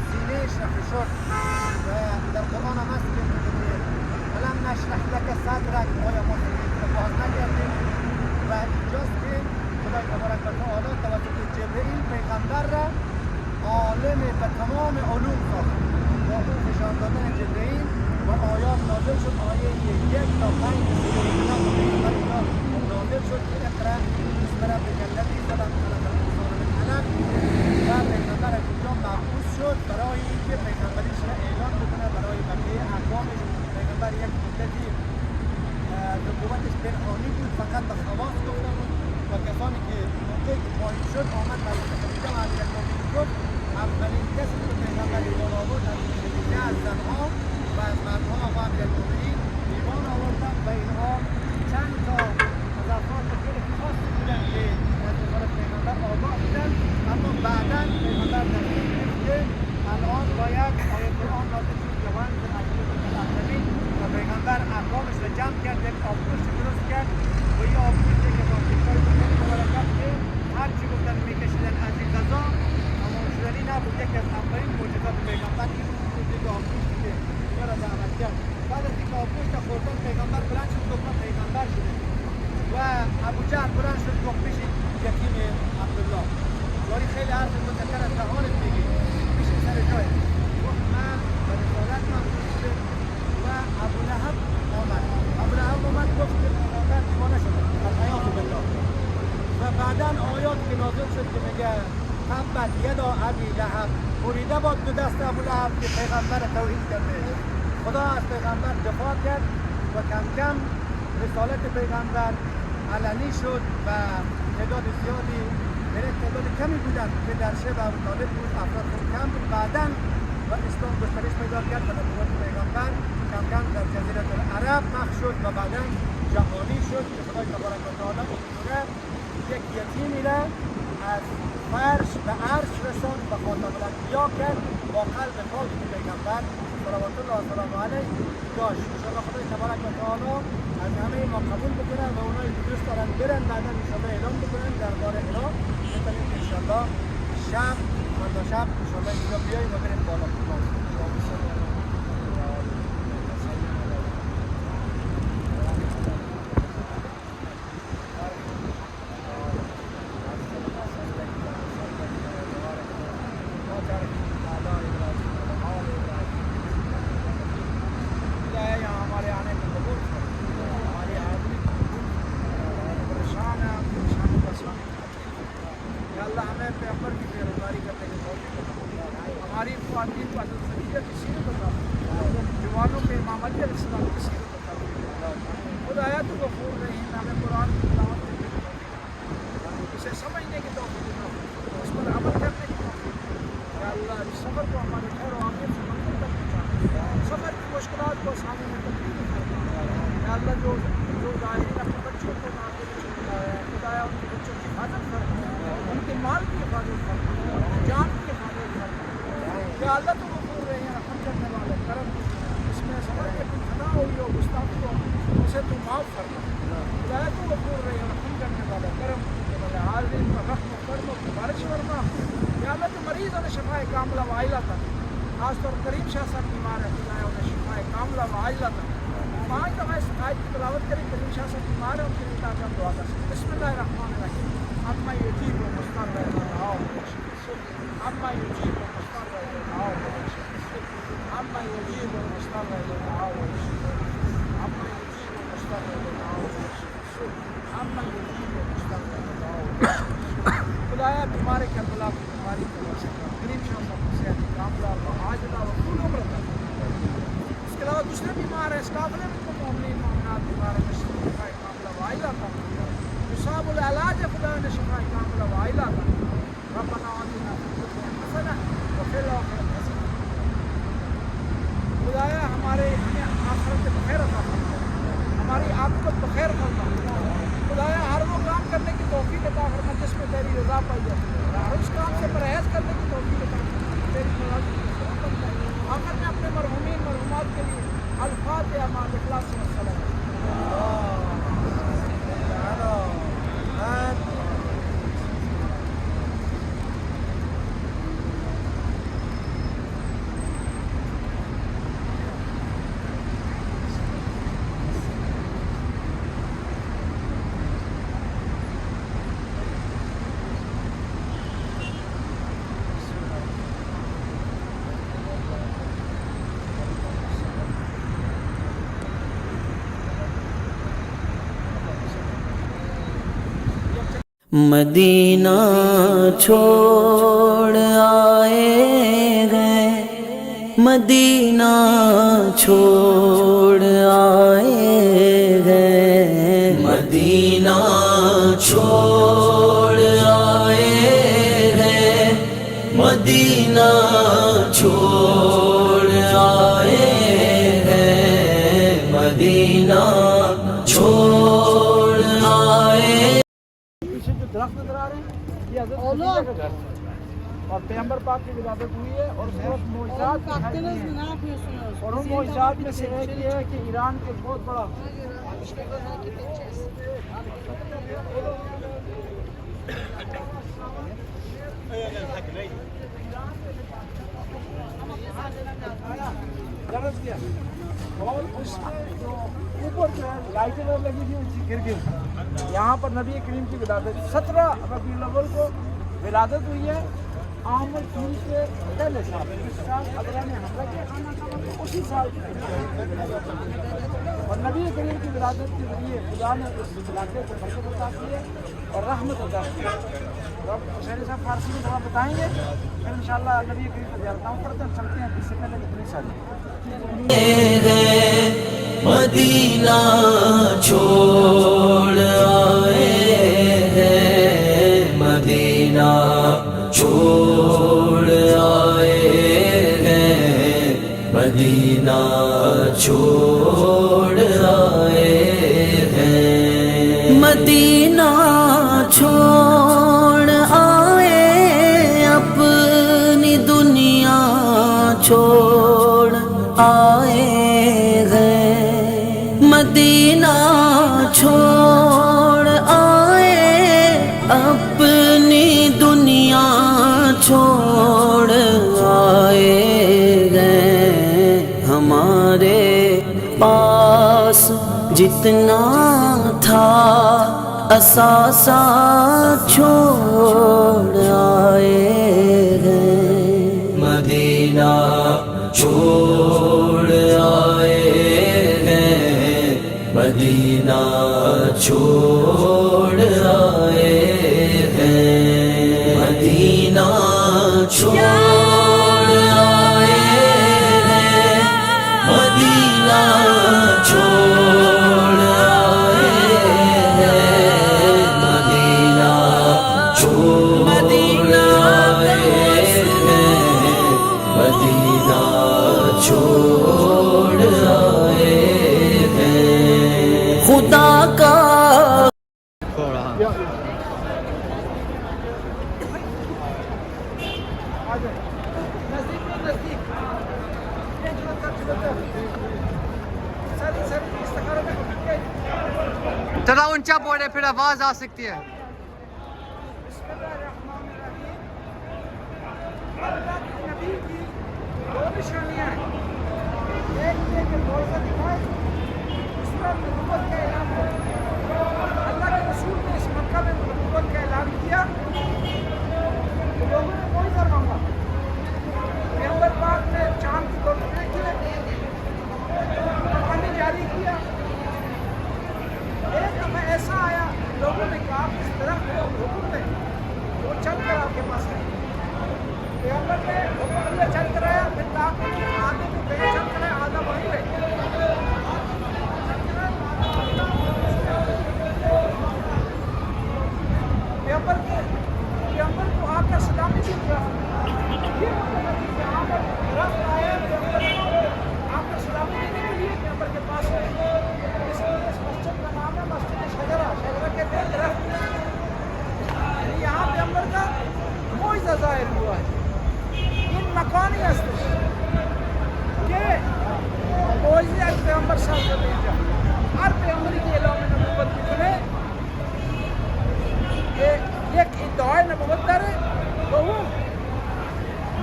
سینه‌اش را فشرد. و در قرآن هم هست که میگه الم نشرح لک صدرک، آیا ما سینه‌ت را باز نکردیم؟ و اینجاست که خدای تبارک و تعالی توسط جبرئیل پیغمبر را عالم به تمام علوم ساخت. با اون فشار دادن جبرئیل و آیات نازل شد. آیه 1 تا 5 سوره پیغمبر نازل شد که اقرأ بسم ربک الذی خلق الانسان من علق. و پیغمبر از اینجا مبعوث شد برای اینکه پیغمبریش را اعلان بکنه برای بقیه اقوامش. پیغمبر یک مدتی نبوتش پنهانی بود، فقط به خواص گفته بود و کسانی که موقعی که پایین شد آمد برای خدیجه و امیرالمؤمنین گفت اولین کسی که پیغمبر ایمان آورد از خدیجه از زنها و از مردها و امیرالمؤمنین ایمان آوردند و اینها چند تا از افراد خیلی خاصی بودند که از نظر پیغمبر آگاه بودند. اما بعدا پیغمبر تصمیم گرفت که الان باید آیه قرآن نازل شد که وانذر عشیرتک الاقربین و پیغمبر اقوامش را جمع کرد، یک آبگوشت درست کرد و این آبگوشتی که با کشور بزرگ مبارکت که هرچی گفتن میکشیدن از این غذا تمام شدنی نبود. یکی از اولین معجزات پیغمبر این بود که آبگوشتی که اینجا را دعوت کرد. بعد از اینکه آبگوشت خوردن پیغمبر بلند شد گفت من پیغمبر شده و ابوجهل بلند شد گفت بشین یتیم عبدالله. ولی خیلی حرف متکر از دهانت میگی، بشین سر جای. گفت من به رسالت مبعوث شده. و ابولهب آمد گفت که پیغمبر دیوانه شده الحیاة بالله. و بعدا آیات که نازل شد که میگه تبت یدا ابی لهب، بریده باد دو دست ابولهب که پیغمبر توحید کرده. خدا از پیغمبر دفاع کرد و کم کم رسالت پیغمبر علنی شد و تعداد زیادی تعداد کمی بودن که در شب ابوطالب بود، افراد خیلی کم بود. بعدا و اسلام گسترش پیدا کرد و نبوت پیغمبر کم کم در جزیره العرب پخش شد و بعدا جهانی شد که خدای تبارک و تعالی اینجوره یک یتیمی را از فرش به عرش رساند و خاتم الانبیا کرد با قلب پاکی که پیغمبر صلوات الله و سلامه علیه داشت. انشاءالله خدای تبارک و تعالی از همه ما قبول بکنه و اونایی که دوست دارن برن بعدا انشاءالله اعلام بکنن در بار اعلام بتونیم انشاءالله شب فردا شب انشاءالله اینجا بیاییم و بریم بالا. हमारी ख्वातीन पसंदीदा की सीरत बता, जवानों में इमामत अलैहिस्सलाम की सीरत बता। खुदाया तो गफूर रहीम, हमें कुरान की तिलावत करने की तौफीक, इसे समझने की तौफीक, उस पर अमल करने की तौफीक। या अल्लाह इस सफ़र को हमारे खैर और आफियत से मंजूर कर पहुंचा, सफ़र की मुश्किलात को आसानी में तब्दील कर। या अल्लाह जो ज़ाहिरीन अपने बच्चों को खुदाया उनके बच्चों की हिफाजत कर, مال کی حفاظت فرما، جان کی حفاظت فرما یا اللہ تو غفور رہے ہیں رحم کرنے والے کرم اس میں سمجھ کے کوئی خطا ہوئی ہو گستاخی ہو اسے تو معاف کرنا خدایا تو غفور رہے ہیں رحم کرنے والے کرم حاضرین کا رحم و کرم و بارش فرما یا اللہ تو مریض انہیں شفا کاملہ و عاجلہ تھا خاص طور کریم شاہ صاحب بیمار ہے خدایا انہیں شفا کاملہ و عاجلہ تھا 5 دفعہ اس آیت کی تلاوت کریں کریم شاہ صاحب بیمار ہے ان کے لیے تاکہ ہم دعا کر سکیں بسم اللہ الرحمن الرحیم اما یجیب و مستر دعا اما یجیب و مستر دعا اما یجیب و مستر دعا اما یجیب و مستر دعا اما یجیب و مستر دعا خدایا بیمار کربلا کی بیماری کو بخش کریم شاہ صاحب کو صحت کاملہ و عاجلہ و طول عمر عطا اس کے علاوہ دوسرے بیمار ہیں اس قافلے میں کو مومنین مومنات بیمار ہیں شفا کاملہ و عاجلہ عطا مصاب العلاج خدا نے شفا کاملہ و عاجلہ عطا ربنا آتنا فی الدنیا حسنہ وفی الآخرۃ حسنہ خدایا ہمیں آخرت بخیر عطا فرما ہماری عاقبت بخیر فرما خدایا ہر وہ کام کرنے کی توفیق عطا فرما جس میں تیری رضا پائی جاتی ہے ہر اس کام سے پرہیز کرنے کی توفیق عطا فرما تیری مراد آخر میں اپنے مرحومین مرحومات کے لیے الفاتحہ مع الاخلاص والسلام مدینہ چھوڑ آئے گئے مدینہ چھوڑ آئے گئے مدینہ چھوڑ آئے گئے مدینہ چھوڑ آئے گئے مدینہ چھوڑ آئے درخت نظر آ رہے ہیں یہ حضرت خدیجہ کا گھر تھا اور پیغمبر پاک کی ولادت ہوئی ہے اور صرف معجزات اور ان معجزات میں سے ایک یہ ہے کہ ایران کے بہت بڑا اور اس میں جو اوپر جو ہے لائٹیں لگی تھی ان کی گر گئی یہاں پر نبی کریم کی ولادت 17 ربیع الاول کو ولادت ہوئی ہے آمد دین سے پہلے سال جس سال ابرا نے حملہ کیا خانہ کعبہ میں اسی سال اور نبی کریم کی ولادت کے ذریعے خدا نے اس علاقے کو برکت عطا کی ہے اور رحمت عطا کی ہے اب حسین صاحب فارسی میں تھوڑا بتائیں گے پھر انشاءاللہ نبی کریم کو زیارتوں پڑھتے ہیں چلتے ہیں اس سے پہلے کتنی سال مدینہ چھوڑ آئے ہیں مدینہ چھوڑ آئے ہیں مدینہ چھوڑ آئے ہیں مدینہ چھوڑ آئے اپنی دنیا چھوڑ آئے ہیں مدینہ چھوڑ آئے اپنی دنیا چھوڑ آئے گئے ہمارے پاس جتنا تھا اثاثہ چھوڑ آئے گئے مدینہ چھوڑ آئے ہیں مدینہ چھوڑ آئے ہیں مدینہ چھوڑ آئے ہیں مدینہ چھوڑ آئے ہیں مدینہ چھوڑ آئے ہیں مدینہ چھوڑ آئے ہیں خدا کا آجا نزدیک به نزدیک یه جلوتر سری استخاره بکن थोड़ा ऊंचा बोले फिर आवाज आ सकती है بسم الله الرحمن الرحیم اللہ کے نبی کی دو نشانیاں ہیں ایک یہ کہ روزہ دکھائے دوسرا نبوت کا اعلان کرے اللہ کے رسول نے اس مکہ میں نبوت کا اعلان کیا تو لوگوں نے کوئی در مانگا پیغمبر پاک نے چاند کی دو ٹکڑے کیے پانی جاری کیا ایک دفعہ ایسا آیا لوگوں نے کہا آپ اس درخت کو حکم دیں وہ چل کر آپ کے پاس آئے پیغمبر نے حکم دیا چل کر آیا پھر کہا کہ آدھے کو کہیں چل کر آیا آدھا وہیں رہے پیغمبر کو آ کر سلامی دی درخت یہ مطلب ہے کہ آپ درخت آیا پیغمبر کو آ کر سلامی دینے کے لیے پیغمبر کے پاس آئے اس مسجد کا نام ہے مسجد شجرہ کہتے ہیں درخت یعنی یہاں پیغمبر کا معجزہ ظاہر ہوا ہے این مکانی هستش که معجزه از پیغمبر صاحب شده اینجا هر پیغمبری که اعلام نبوت میکنه یک ادعای نبوت داره دوم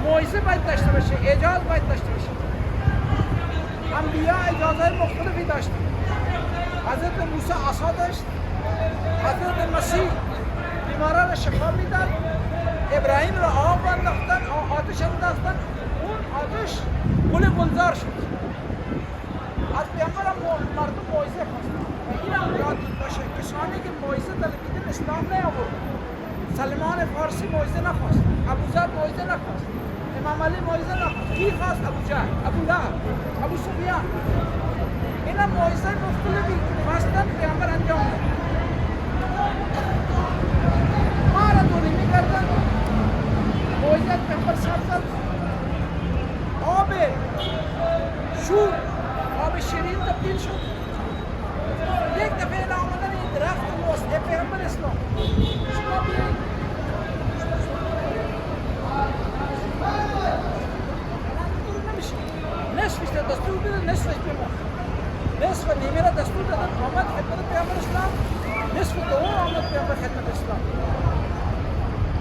معجزه باید داشته باشه اعجاز باید داشته باشه انبیا اجازه مختلفی داشتن حضرت موسی عصا داشت حضرت مسیح بیماران شفا میداد ابراهیم را آب انداختن آتش انداختن اون آتش گل گلزار شد از پیغمبر هم مردم معجزه خواستن و این هم یاد باشه کسانی که معجزه طلبیدن اسلام نیاوردن سلمان فارسی معجزه نخواست ابوذر معجزه نخواست امام علی معجزه نخواست کی خواست ابو جهل ابو لهب ابو سفیان اینا معجزه مختلفی خواستن پیغمبر انجام داد ما را دوری میکردن معجزه پیغمبر صاحب زد آب شور آب شیرین تبدیل شد یک دفعه اینا آمدن این درخت واسطه پیغمبر اسلام شما بیایید نصفش دستور بده نصفش بمون نصف نیمه را دستور دادن آمد خدمت پیغمبر اسلام نصف دوم آمد پیغمبر خدمت اسلام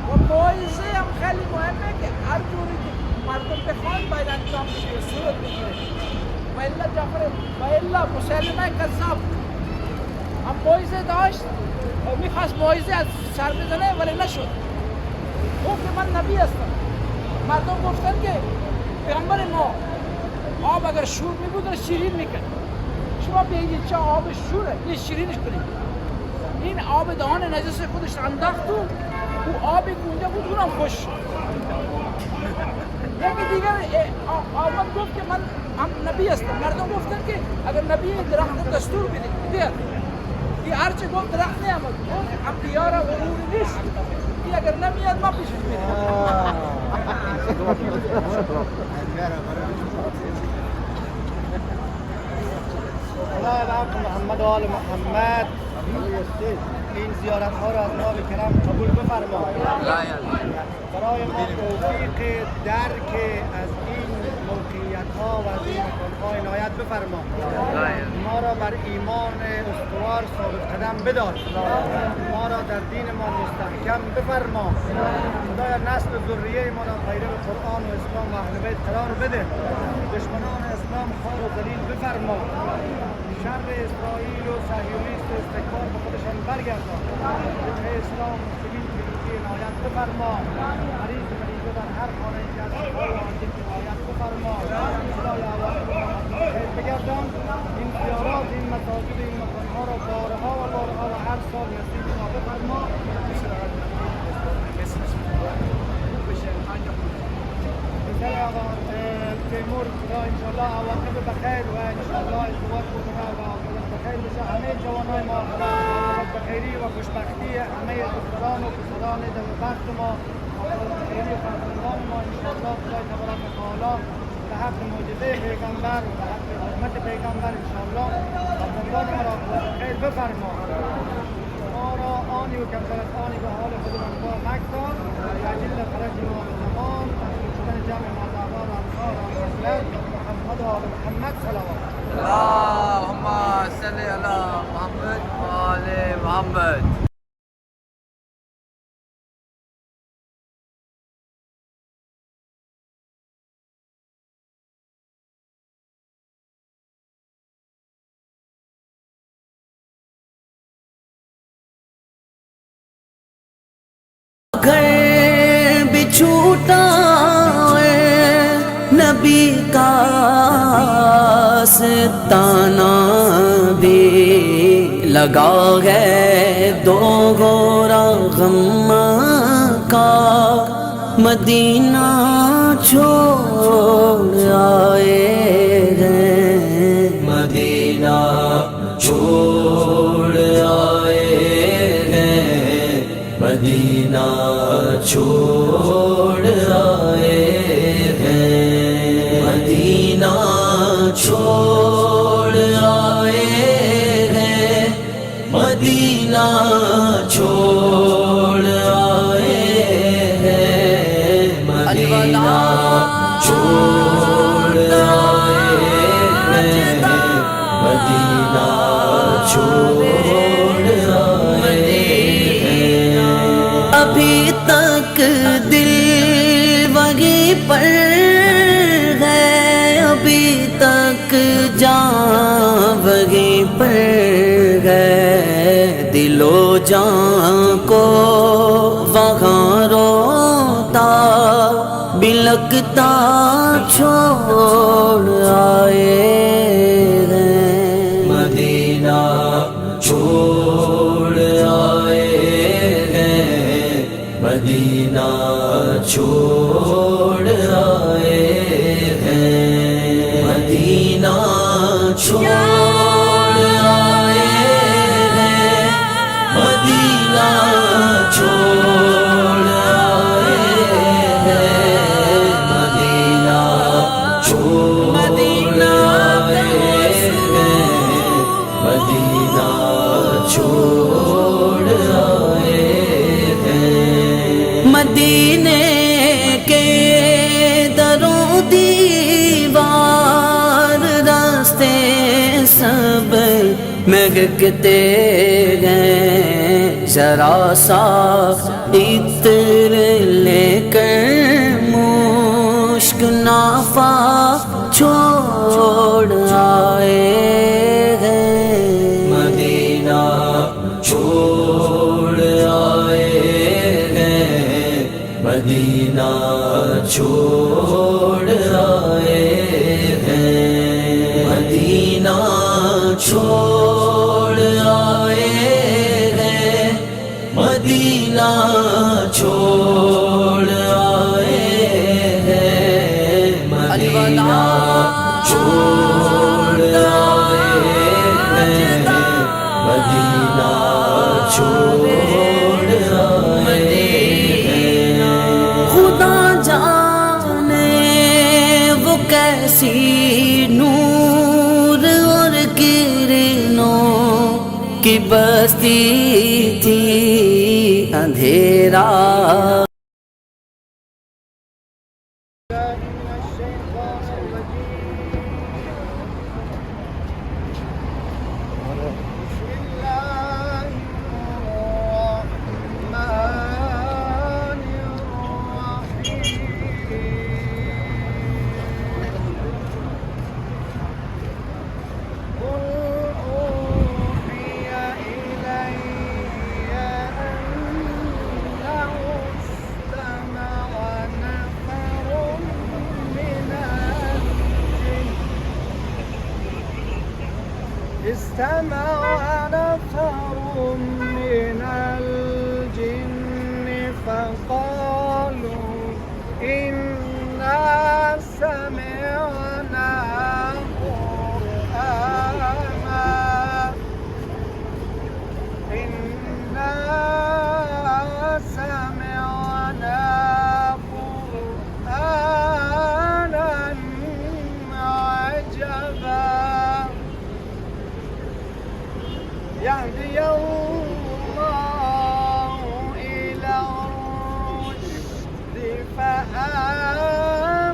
و معجزه هم خیلی مهمه که هر جوری که مردم بخوان باید انجام بشه صورت بگیره و الا جعفر و الا مسلمه کذاب هم معجزه داشت و میخواست معجزه از سر بزنه ولی نشد گفت که من نبی هستم مردم گفتن که پیغمبر ما آب اگر شور می بود شیرین میکرد شما بگید چه آب شوره یه شیرینش کنید این آب دهان نجس خودش انداخت و او آبی که اونجا بود اونم خوش شد یکی دیگر آمد گفت که من نبی هستم مردم گفتن که اگر نبی درخت دستور بدید بیاد این هرچه گفت درخت نیامد گفت انبیا را غرور نیست این اگر نمیاد ما پیشش میدیم خدای حق محمد و آل محمد این زیارت ها را از ناب کرم قبول بفرما برای ما توفیق درک از این موقعیت ها و از این مکان ها عنایت بفرما ما را بر ایمان استوار ثابت قدم بدار ما را در دین ما مستحکم بفرما خدایا نسل ذریه ما را پیرو قرآن و اسلام و اهل بیت قرار بده دشمنان اسلام خوار و ذلیل بفرما شر اسرائیل و صهیونیست و استکبار به خودشان برگردان به اسلام مسلمین پیروزی عنایت بفرما مریض مریضه در هر خانه که از شفا و عاجل عنایت بفرما خدای عواقب خیر بگردان این زیارات این مساجد این مکانها را بارها و بارها و هر سال نصیب ما بفرما بسر آقا تیمور خدا انشاءالله عواقب بخیر و انشاءالله ازدواج بکنه و عاقبت بخیر بشه همه جوانای ما عاقبت بخیری و خوشبختی همه دختران و پسران در بخت ما عاقبت بخیری و فرزندان ما انشاءالله خدای تبارک و تعالی به حق معجزه پیغمبر و به حق حرمت پیغمبر انشاءالله فرزندان ما را عاقبت بخیر بفرما ما را آنی و کمتر از آنی به حال خودمان با مکتان و عجل فرج ما به تمام جمع مزارات انصار الاسلام محمد وآل محمد صلوات. اللهم صل على محمد وآل محمد. گھر بھی چھوٹا نبی کا ستانا بھی لگا ہے دو گورا غم کا مدینہ چھوڑ آئے ہیں مدینہ چھوڑ آئے ہیں مدینہ چھوڑ آئے ہیں مدینہ چھوڑ آئے ہیں مدینہ چھوڑ آئے ہیں مدینہ چھوڑ آئے ہیں مدینہ چھوڑ ابھی تک دل وہیں پر ہے ابھی تک جان وہیں پر ہے دل و جان کو وہاں روتا بلکتا چھوڑ آئے ہیں مدینہ چھوڑ آئے مدینہ چھوڑ آئے ہیں مدینہ چھوڑ آئے ہیں مدینہ چھوڑ آئے ہیں مدینہ چھوڑ آئے ہیں مدینہ چھوڑ آئے مدینے کے دروں دیوار راستے سب مہکتے گئے ذرا سا عطر لے کر مشک نافہ چھوڑ آئے ہیں مدینہ چھوڑ آئے مدینہ چھوڑ آئے ہیں مدینہ چھوڑ آئے ہیں مدینہ چھوڑ آئے ہیں مدینہ چھوڑ آئے ہیں مدینہ چھوڑ کیسی نور اور کرنوں کی بستی تھی اندھیرا استمع نفر من الجن فقالوا إنا سمعنا قرآنا إنا سمعنا قرآنا عجبا يهدي الله إلى الرشد فآمنا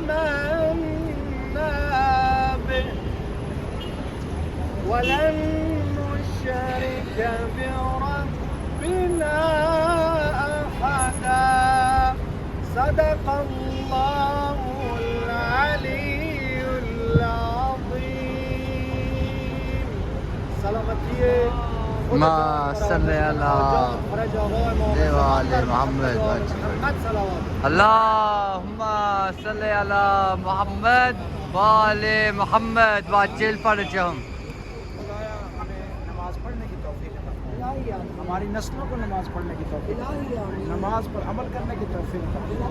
ولن نشرك بربنا أحدا صدق الله العلي العظيم. سلامتی ما صلی اللہ محمد اللہم صلی علی محمد وآل محمد واجل فرجہم. نماز پڑھنے کی توفیق عطا فرما. ہماری نسلوں کو نماز پڑھنے کی توفیق عطا فرما. نماز پر عمل کرنے کی توفیق عطا فرما.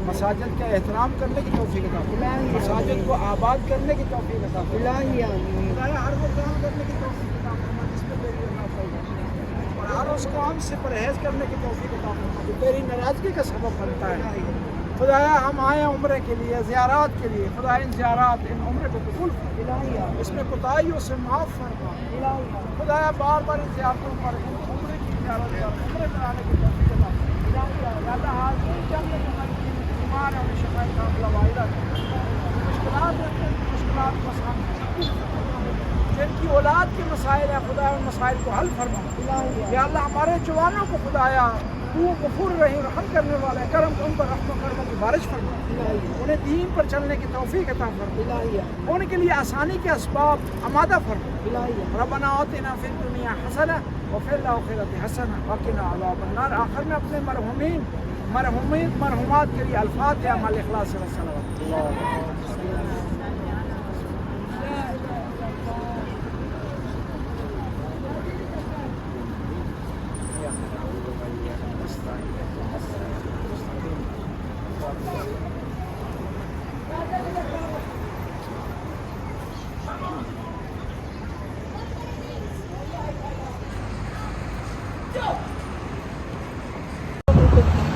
مساجد کا احترام کرنے کی توفیق عطا فرما. مساجد کو آباد کرنے کی توفیق عطا فرما. ہر وہ کام کرنے کی توفیق عطا فرما جس میں تیری رضا ہو اور ہر اس کام سے پرہیز کرنے کی توفیق عطا فرما جو تیری ناراضگی کا سبب بنتا ہے. خدایا ہم آئے ہیں عمرے کے لیے زیارات کے لیے. خدا ان زیارات ان عمرے کو قبول فرما. اس میں کوتاہیوں سے معاف فرما. خدایا بار بار ان زیارتوں پر ان عمرے کی زیارت پر عمرے کرانے کی توفیق عطا فرما. یا اللہ حاضرین جب تک ہماری بیمار ہیں انہیں شفا کاملہ وعدہ مشکلات رکھتے ہیں مشکلات کا سامنا جن کی اولاد کے مسائل ہیں خدا ان مسائل کو حل فرما. یا اللہ ہمارے جوانوں کو خدایا تو غفور رحیم رحم کرنے والا ہے کرم ان پر رحم و کرم کی بارش فرما. انہیں دین پر چلنے کی توفیق عطا فرما. ان کے لیے آسانی کے اسباب آمادہ فرما. ربنا آتنا فی الدنیا حسنہ وفی الآخرۃ حسنہ وقنا عذاب النار. آخر میں اپنے مرحومات کے لیے الفاتحہ مع الاخلاص والصلوات.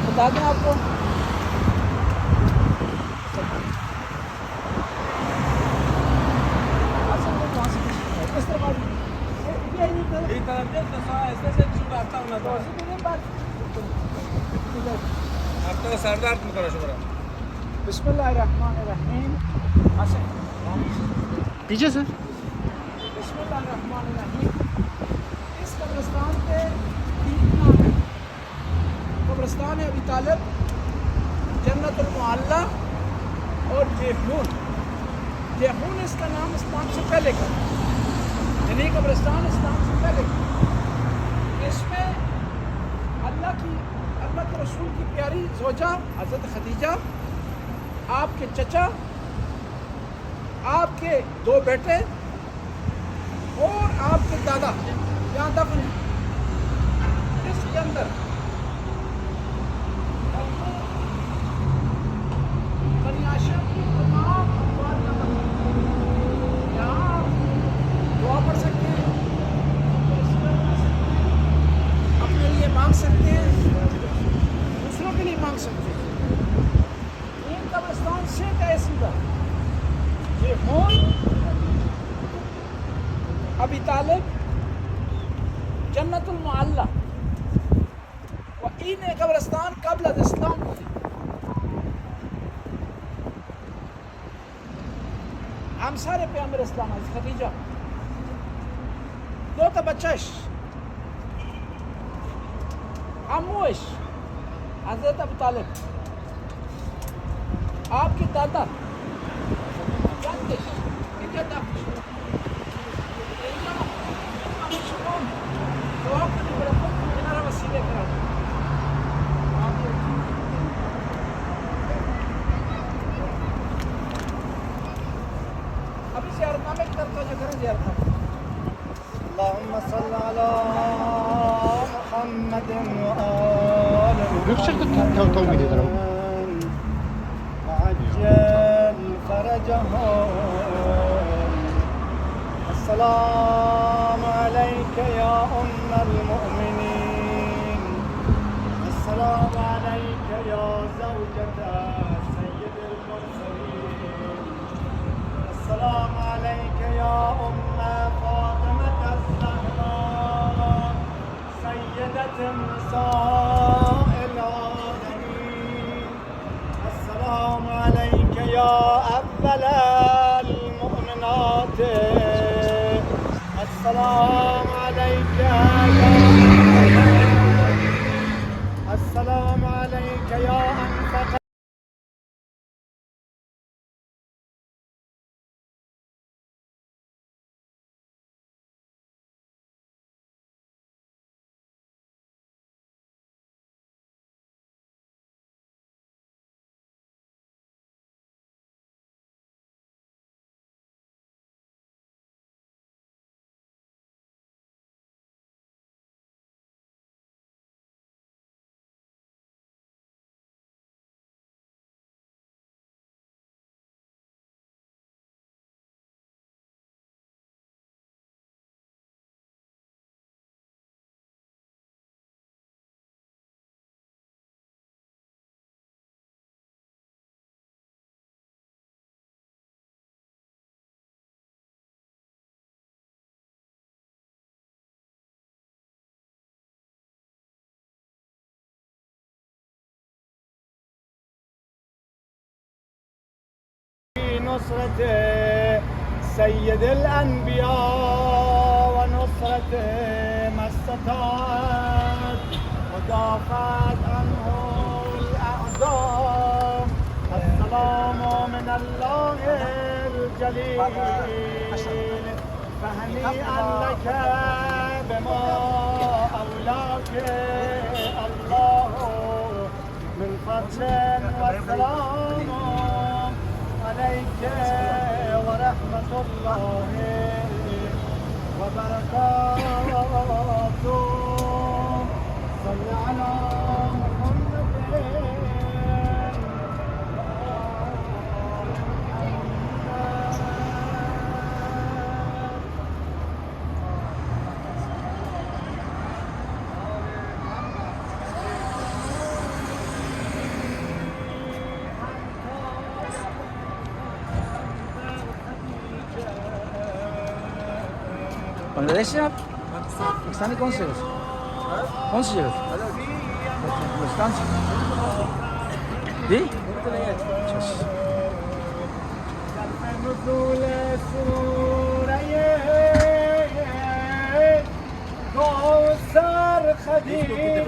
بتا دیں آپ کو بسم اللہ الرحمن الرحیم. پیچھے سے بسم اللہ الرحمن الرحیم. اس قبرستان کے 3 نام ہیں. قبرستان ابی طالب، جنت المعلی اور جیحون. جیحون اس کا نام اسلام سے پہلے کا یعنی قبرستان اسلام سے پہلے کا. اس میں اللہ کے رسول کی پیاری زوجہ حضرت خدیجہ، آپ کے چچا، آپ کے 2 بیٹے اور آپ کے دادا یہاں دفن ہیں. اس کے اندر بنی ہاشم کی تمام اموال کا دفن ہے. یہاں دعا پڑھ سکتے ہیں، اپنے لیے مانگ سکتے ہیں، دوسروں کے لیے مانگ سکتے ہیں. این قبرستان سے ہے سیدھا جیحون، ابی طالب، جنت المعلی. و این قبرستان قبل از اسلام ہوئی. همسر پیامبر اسلام حضرت خدیجہ، 2 تا بچهش، عموش حضرت ابو طالب، آپ کے دادا جدش اینجا دفن شد. اینجا دعا کنید برای خودتون اینا رو وسیله قرار بدید. ابھی زیارتنامے کی طرف توجہ کریں. زیارتنامے اللهم صل على محمد وآل محمد وعجل فرجهم. السلام عليك يا أم المؤمنين. السلام عليك يا زوجة سيد المرسلين. السلام عليك يا أم فاطمة الزهراء سيدة النساء العالمين. السلام عليك يا أول المؤمنات. السلام عليك يا السلام عليك يا أنفق نصرة سيد الأنبياء ونصرة ما استطاعت ودافعت عنه الأعداء. السلام من الله الجليل فهنيئا لك بما أولاك الله من فضل والسلام عليك ورحمة الله وبركاته. صل على محمد बांग्लादेश से आप पाकिस्तानी कौन से हो? कौन सी जगह? बलूचिस्तान से जी? अच्छा نزول سوره کوثر خدیج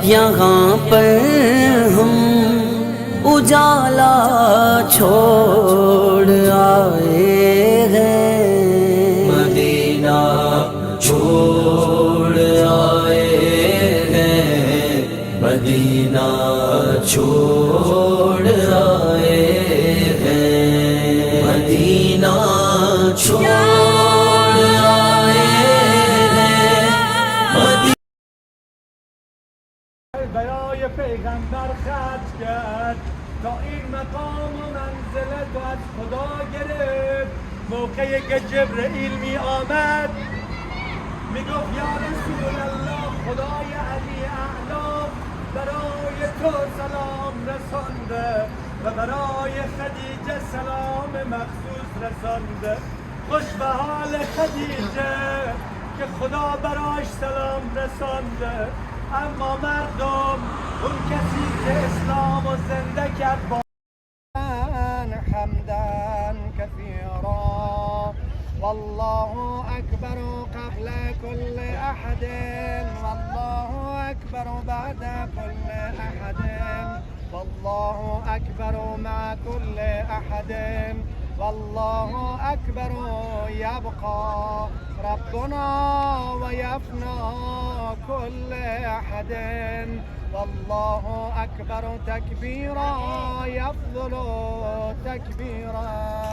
यहाँ पर हम उजाला छोड़ आए हैं, मदीना छोड़ आए हैं, मदीना छोड़ आए हैं, मदीना छोड़ आए हैं। برای پیغمبر خط کرد تا این مقام و منزلت رو از خدا گرفت. موقعی که جبرئیل می آمد می گفت یا رسول الله خدای علی اعلا برای تو سلام رسانده و برای خدیجه سلام مخصوص رسانده. خوش به حال خدیجه که خدا براش سلام رسانده. اما مردم اون کسی که اسلام و زنده کرد با حمدا كثيرا والله أكبر قبل كل أحد والله أكبر بعد كل أحد والله أكبر مع كل أحد والله أكبر يبقى ربنا ويفنى كل أحد والله أكبر تكبيرا يفضل تكبير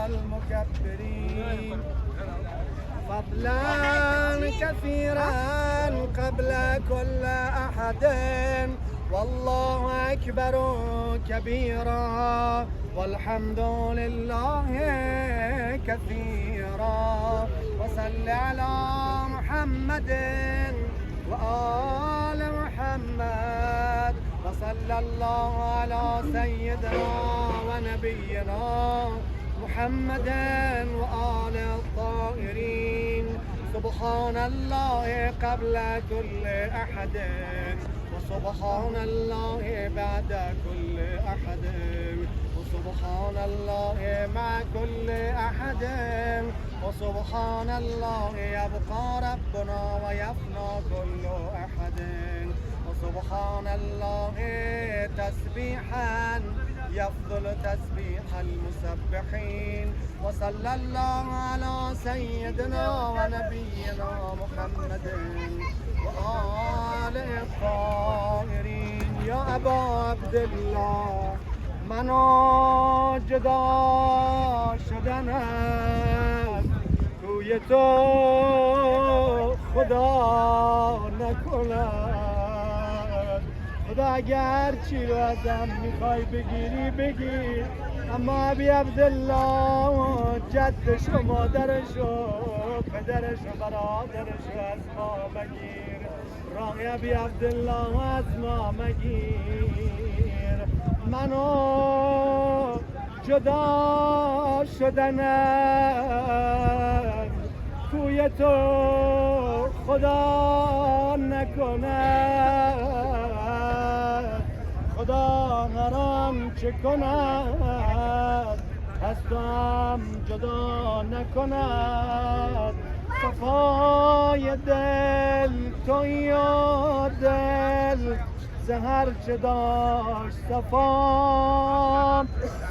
المكبرين فضلا كثيرا قبل كل أحد والله أكبر كبيرا والحمد لله كثيرا وصل على محمد وآل محمد وصلى الله على سيدنا ونبينا محمد وآل الطاهرين سبحان الله قبل كل أحد وسبحان الله بعد كل أحد وسبحان الله مع كل أحد وسبحان الله يبقى ربنا ويفنى كل أحد وسبحان الله تسبيحا يفضل تسبيح المسبحين وصلى الله على سيدنا ونبينا محمد وآل الطاهرين يا أبا عبد الله منو جدا شدن است کوی تو خدا نکند خدا اگر چی رو ازم میخوای بگیری بگیر اما ابی عبدالله جدش و مادرش و پدرش و برادرش از ما مگیر راه ابی عبدالله از ما مگیر منو جدا شدنم کوی تو خدا نکند خدا هران چه کند از تو هم جدا نکند صفای دل تویی و دل زهر چه داشت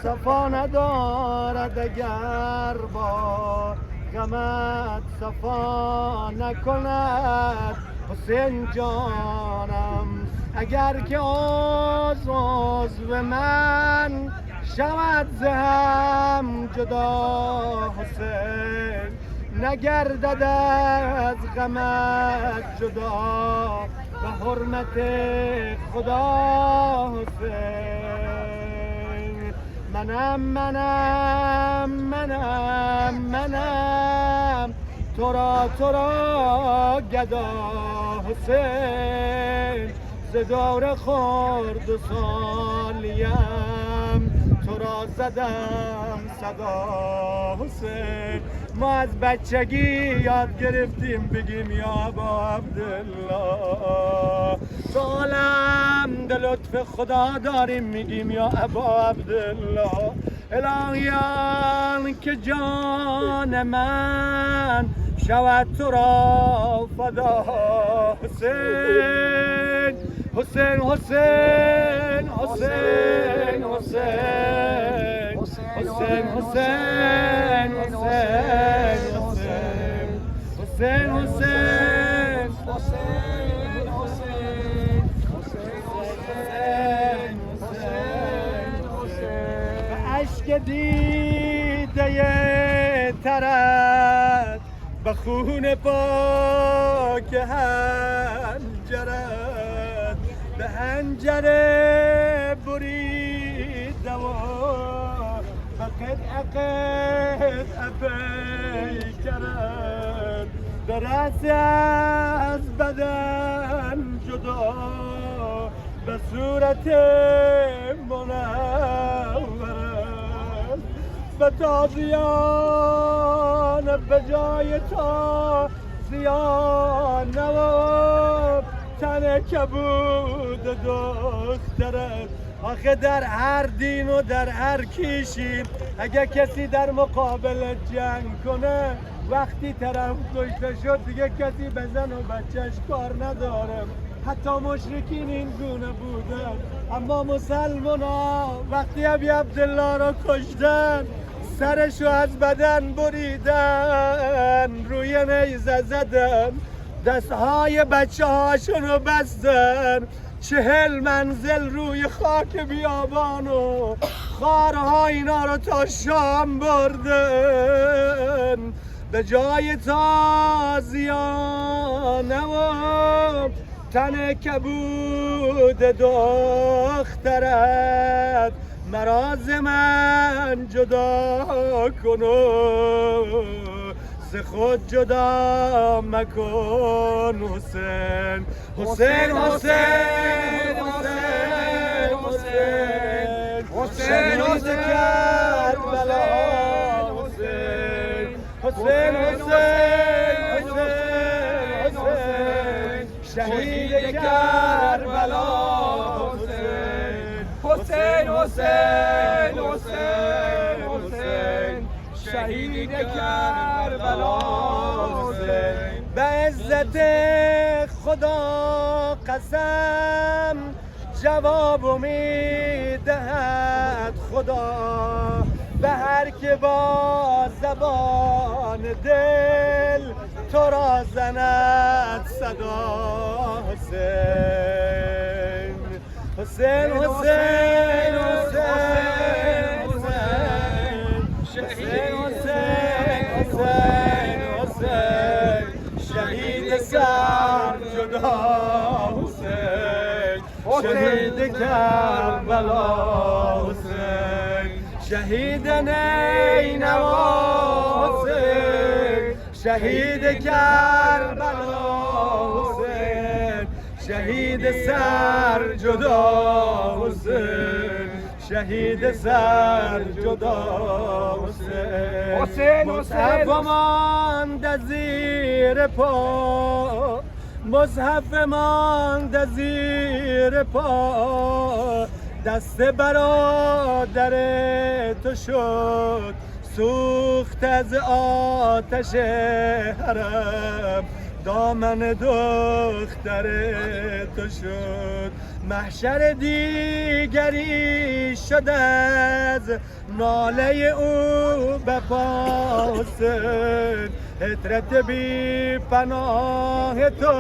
صفا ندارد اگر با غمت صفا نکند حسین جانم اگر که عضو من شود ز هم جدا حسین نگردد از غمت جدا به حرمت خدا حسین منم تو را گدا حسین ز دور خورد و سالیم تو را زدم صدا حسین ما از بچگی یاد گرفتیم بگیم یا ابا عبدالله تو عالم به لطف خدا داریم میگیم یا ابا عبدالله الهیان که جان من شود تو را فدا حسین حسین حسین حسین حسین حسین حسین حسین حسین به اشک دیده ترت به خون پاک هنجرت به هنجره بریده و به قطع پیکرت درست از بدن جدا به صورت منورت به تازیان به جای تا زیان و تن کبود دخترت آخه در هر دین و در هر کیشی اگه کسی در مقابل جنگ کنه وقتی طرف کشته شد دیگه کسی به زن و بچهش کار نداره حتی مشرکین این گونه بودن اما مسلمان ها وقتی ابی عبدالله را کشتن سرشو از بدن بریدن روی نیزه زدن دستهای بچه هاشونو بستن 40 منزل روی خاک بیابان و خارها اینا رو تا شام بردن به جای تازیانه و تن کبود دخترت مراز من جدا کنو ز خود جدا مکن حسین حسین حسین حسین حسین حسین حسین کربلا حسین حسین حسین حسین شهید کربلا حسین حسین حسین حسین شهید کربلا حسین به عزت خدا قسم جواب میدهد خدا به هر که با زبان دل تو را زند صدا حسین حسین حسین حسین حسین شهید حسین حسین حسین شهید سر جدا حسین شهید کربلا حسین شهید نینوا حسین شهید کربلا حسین شهید سر جدا حسین شهید سر جدا حسین حسین مصحف ماند زیر پا مصحف ماند زیر پا دست برادر تو شد سوخت از آتش حرم دامن دختر تو شد محشر دیگری شد از ناله او به حسین حضرت بی پناه تو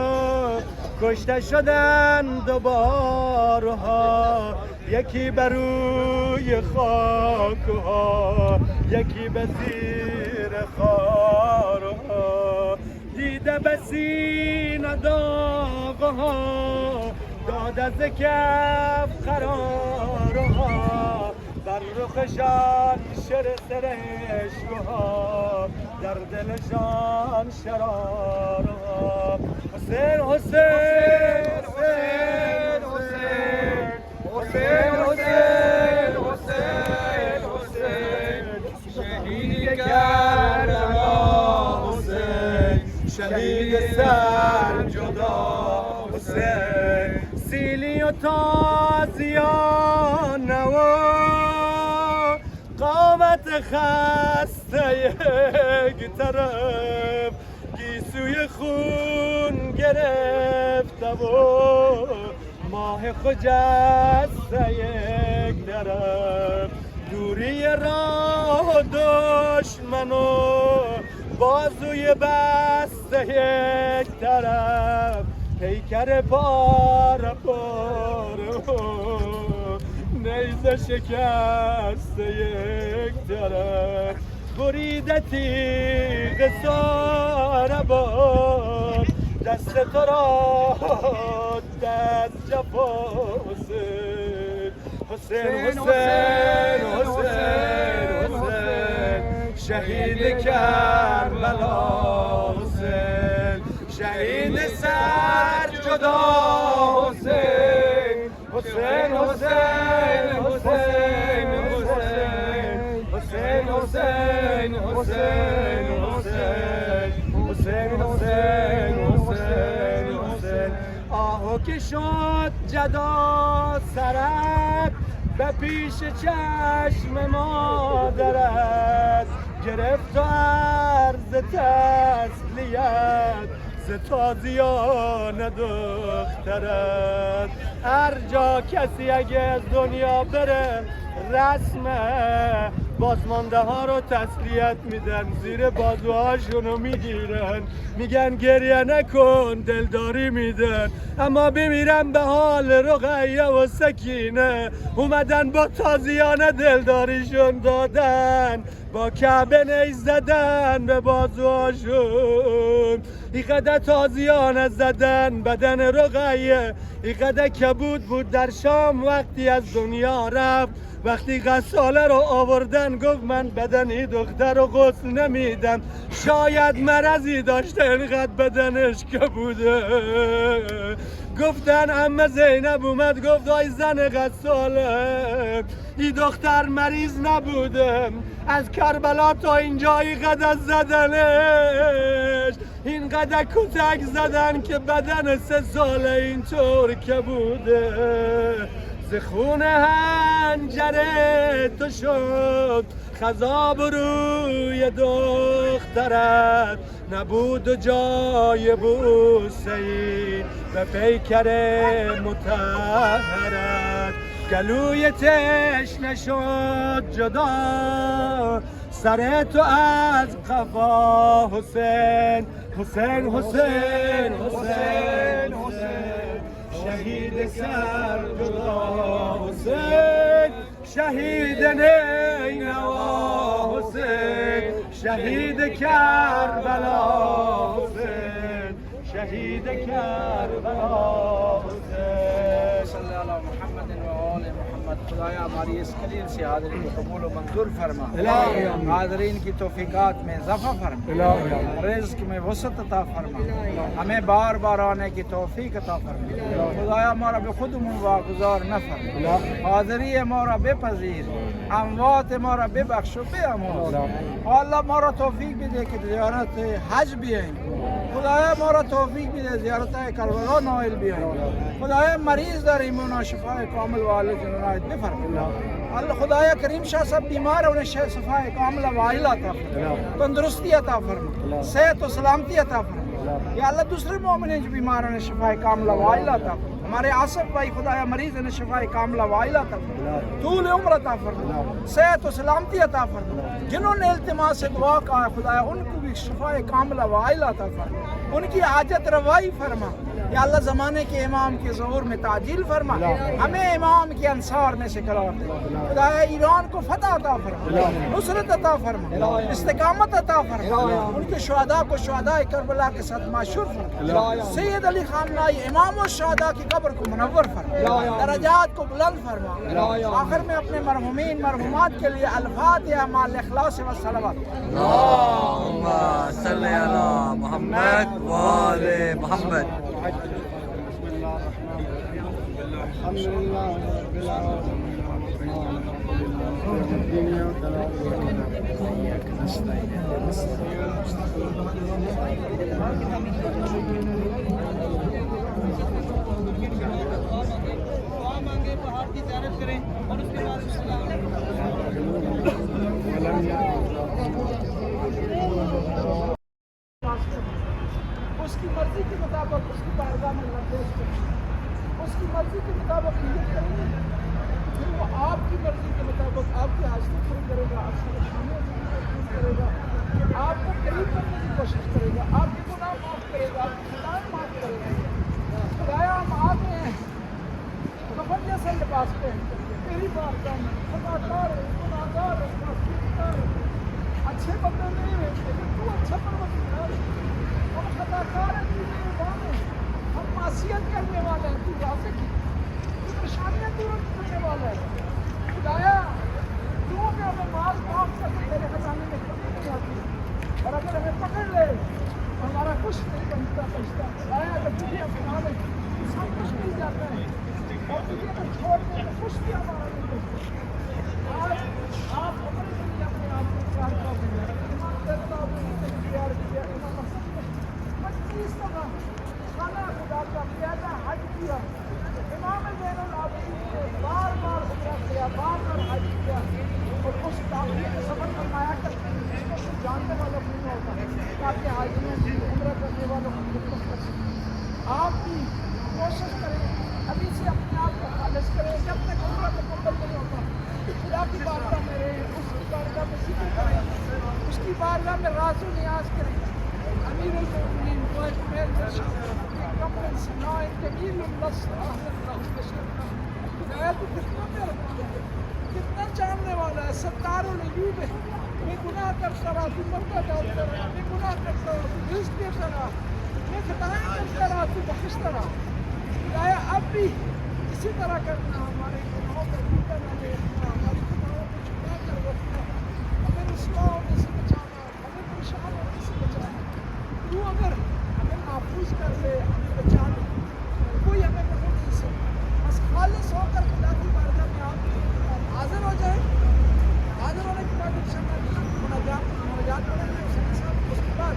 کشته شدند دوبارها یکی بر روی خاکها یکی به زیر خارها دیده به سینه داغها داد از کف قرارها بر رخشان شر سرشکها در دلشان شرارها حسین حسین حسین حسین حسین حسین حسین شهید کربلا حسین شهید سر جدا حسین سیلی و تازیانه و قامت خسته یک طرف گیسوی خون گرفته و ماه خجسته یک طرف دوری راه و دشمن و بازوی بسته یک طرف پیکر پاره پاره نیزه شکسته یک طرف بریده تیغ ساره باد دست تو را دست جفا حسین حسین حسین حسین حسین شهید کربلا حسین شهید سر جدا حسین حسین حسین حسین حسین حسین حسین حسین حسین حسین حسین حسین آهو که شد جدا سرت به پیش چشم مادرت گرفت و عرض تسلیت ز تازیان دخترت هر جا کسی اگه از دنیا بره رسمه بازمانده ها رو تسلیت میدن زیر بازوهاشونو میگیرن میگن گریه نکن دلداری میدن اما بمیرن به حال رقیه و سکینه اومدن با تازیانه دلداریشون دادن با کعبه نیز زدن به بازوهاشون اینقدر تازیانه زدن بدن رقیه، اینقدر کبود بود در شام وقتی از دنیا رفت. وقتی غساله رو آوردن گفت من بدنی دختر رو غسل نمیدم، شاید مرضی داشته اینقدر بدنش کبوده. گفتن عمه زینب اومد گفت آی زن غساله، این دختر مریض نبوده، از کربلا تا اینجا اینقدر زدنش، اینقدر کتک زدن که بدن 3 ساله اینطور که بوده. زخونه هنجره تو شد خضاب روی دخترت، نبود و جای بوسه ای به پیکر مطهرت. گلوی تشنه شد جدا سر تو از قفا حسین، حسین حسین حسین حسین، شهید سر جدا حسین، شهید نینوا حسین، شهید کربلا حسین، شهید کربلا حسین. صلی علی محمد و آل محمد. خدایا ہماری اس کلیم سے حاضری کو قبول و منظور فرما، حاضرین کی توفیقات میں اضافہ فرما، رزق میں وسعت عطا فرما، ہمیں بار بار آنے کی توفیق عطا فرما. خدایا ہمارا بے خود گزار نہ فرما، حاضری ہمارا بے پذیر، اموات ہمارا بے بخش و بے اموات. اللہ ہمارا توفیق بھی دے کہ زیارت حج بھی آئیں. خدایا ہمارا توفیق بھی دے زیارت کربلا نائل بھی آئیں. خدایا مریض داریم انہیں شفا کامل والد عنایت بھی فرما. اللہ خدایا کریم شاہ صاحب بیمار ہے انہیں شفا کاملہ واجلہ عطا فرما، تندرستی عطا فرما، صحت و سلامتی عطا فرما. یا اللہ دوسرے مومنین جو بیمار ہیں شفا کاملہ واجلہ عطا فرما. ہمارے آصف بھائی خدایا مریض ہیں شفا کاملہ واجلہ عطا فرما، طول عمر عطا فرما، صحت و سلامتی عطا فرما. جنہوں نے التماس سے دعا کہا خدایا ان کو بھی شفا کاملہ واجلہ عطا فرما، ان کی حاجت روائی فرما. یا اللہ زمانے کے امام کے ظہور میں تعجیل فرما، ہمیں امام کے انصار میں سے قرار دے. خدایا ایران کو فتح عطا فرما، نصرت عطا فرما، استقامت عطا فرما. ان کے شہداء کو شہداء کربلا کے ساتھ معشور فرما. سید علی خامنائی امام الشہداء کی قبر کو منور فرما، درجات کو بلند فرما. آخر میں اپنے مرحومین مرحومات کے لیے الفاتحہ مع الاخلاص والصلوات. اللهم صل على محمد وآل محمد. الحمد لله رب اس کی مرضی کے مطابق اس کی بارگاہ میں لبیک کریں، اس کی مرضی کے مطابق نیت کریں گے، پھر وہ آپ کی مرضی کے مطابق آپ کی حاجتیں پوری کرے گا، آپ کی پریشانیوں سے دور کرے گا، آپ کو قریب کرنے کی کوشش کرے گا، آپ کے گناہ معاف کرے گا، آپ کی خطائیں معاف کرے گا. خدایا ہم آتے ہیں کفن جیسا لباس پہن کر تیری بارگاہ میں، خطاکار ہے، گناہگار ہے، معصوم ہے، اچھے بندے نہیں ہیں لیکن تو اچھا پروردگار ہے. ہم خطاکار ہیں، تو مہربان ہے، ہم معصیت کرنے والے ہیں، تو رازق ہے، تو پریشانیاں دور کرنے والا ہے. خدایا تو ہمیں مال معاف کر کے تیرے خزانے میں کمی نہیں آتی، اور اگر ہمیں پکڑ لے ہمارا کچھ نہیں بنتا بچتا. خدایا اگر تجھے اپنا لے تو سب کچھ مل جاتا ہے، اور تجھے اگر چھوڑ دے تو کچھ بھی ہمارا نہیں بچتا. آج آپ اپنے لیے اپنے آپ کو پیار کر دیں. امام دیتا آپ نے پیار کیا، امام حسن نے 25 دفعہ خانہ خدا کا پیادہ حج کیا. امام زین العابدین نے بار بار عمرہ کیا، بار بار حج کیا، اور اس تاخیر میں سفر فرمایا کرتے ہیں جس کو کوئی جاننے والا نہیں ہوتا ہے تاکہ حاجیوں کی عمرہ کرنے والوں کو خدمت کر سکیں. آپ بھی کوشش کریں، ابھی سے اپنے آپ کو خالص کریں. جب تک عمرہ مکمل نہیں ہوتا خدا کی بارگاہ میں رہیں، اس کی بارگاہ میں ذکر کریں، اس کی بارگاہ میں راز و نیاز کریں. امیر المؤمنین کمر سنا جمیل النصر خدایا تو کتنا مہربان ہے، کتنا جاننے والا ہے، ستار العیوب ہے. میں گناہ کرتا رہا تو پردہ ڈالتا رہا، میں گناہ کرتا رہا تو رزق دیتا رہا. खताएं करते रहा, तू बख्श रहा। खुदाया अब भी इसी तरह करना, हमारे गुनाहों पर टूटा न देखना, हमारे गुनाहों को छुपा कर रखना, हमें रुसवा होने से बचाना, हमें परेशान होने से बचाना। तू अगर हमें महफूज कर ले, हमें बचा ले, कोई हमें पकड़ नहीं सकता। बस खालिस होकर खुदा की बारगाह में आप हाजिर हो जाए। हाजिर होने के बाद इंशाअल्लाह मुनाजात करेंगे उसके बाद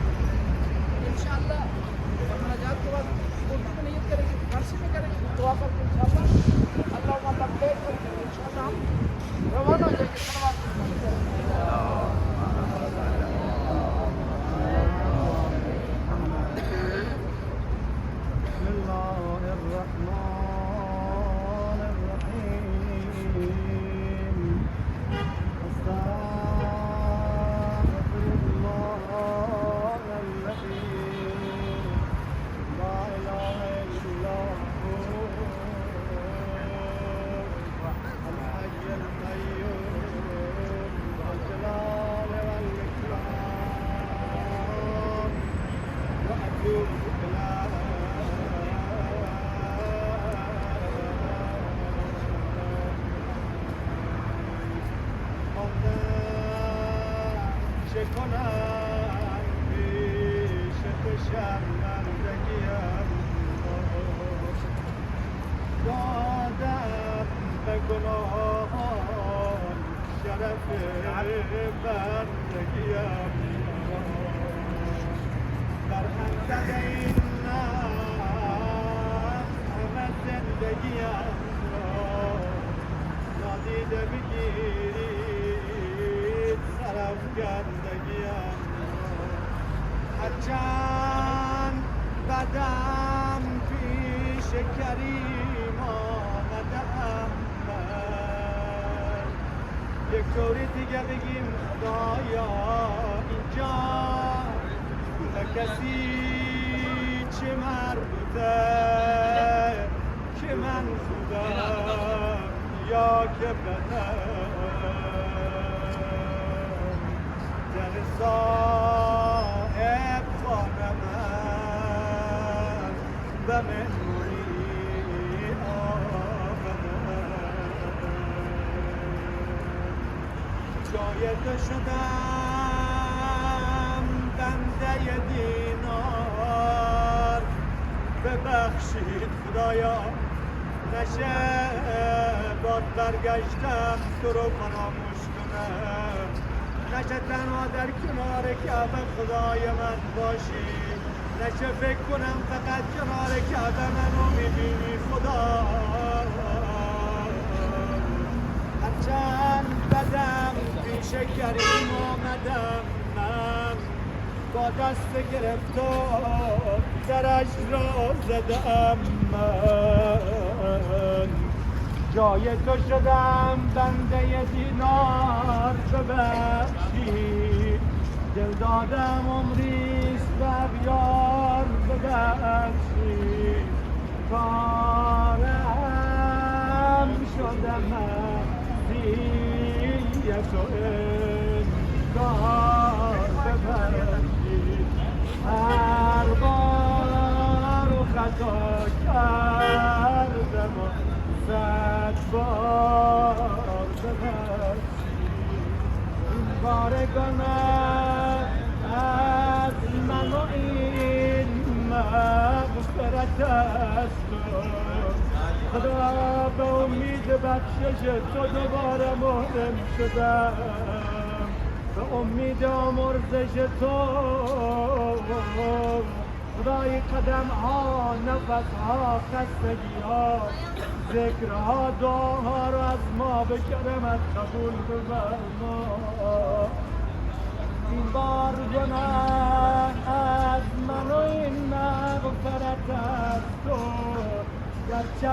इंशाअल्लाह मुनाजात के बाद उर्दू में नियत करेंगे, फारसी में करेंगे, दुआ करके इंशाअल्लाह अल्लाह लब्बैक करके इंशाअल्लाह हम रवाना हो जाएंगे। هرچند بدم پیش کریم آمدم من، یک طوری دیگه بگیم خدایا اینجا به کسی چه مربوطه که من خودم یا که بدم در صاحب خانه من به مهمونی آمدم. جای تو شدم بنده دینار، ببخشید خدایا نشه باد برگشتم تو رو فراموش کنم، نشه تنها در کنار کعبه خدای من باشی، نشه فکر کنم فقط کنار کعبه منو میبینی خدا. هرچند بدم پیش کریم آمدم من، با دست گرفتار سرش را زدم من، جای تو شدم بنده دینار ببخشی، دل دادم عمریست بر یار ببخشی، کارم شدم مسیحیت و انکار ببخشی، هر بار و خطا کردم و 100 بار ببخشی، این بار گناه از من و این مغفرت است خدا، به امید بخشش تو دوباره محرم شدم، به امید آمرزش تو خدای قدم ها، نفس ها، خستگی ها، ذکرها، دعاها رو از ما به کرمت قبول بفرما. این بار گناه از من و این مغفرت از تو، گرچه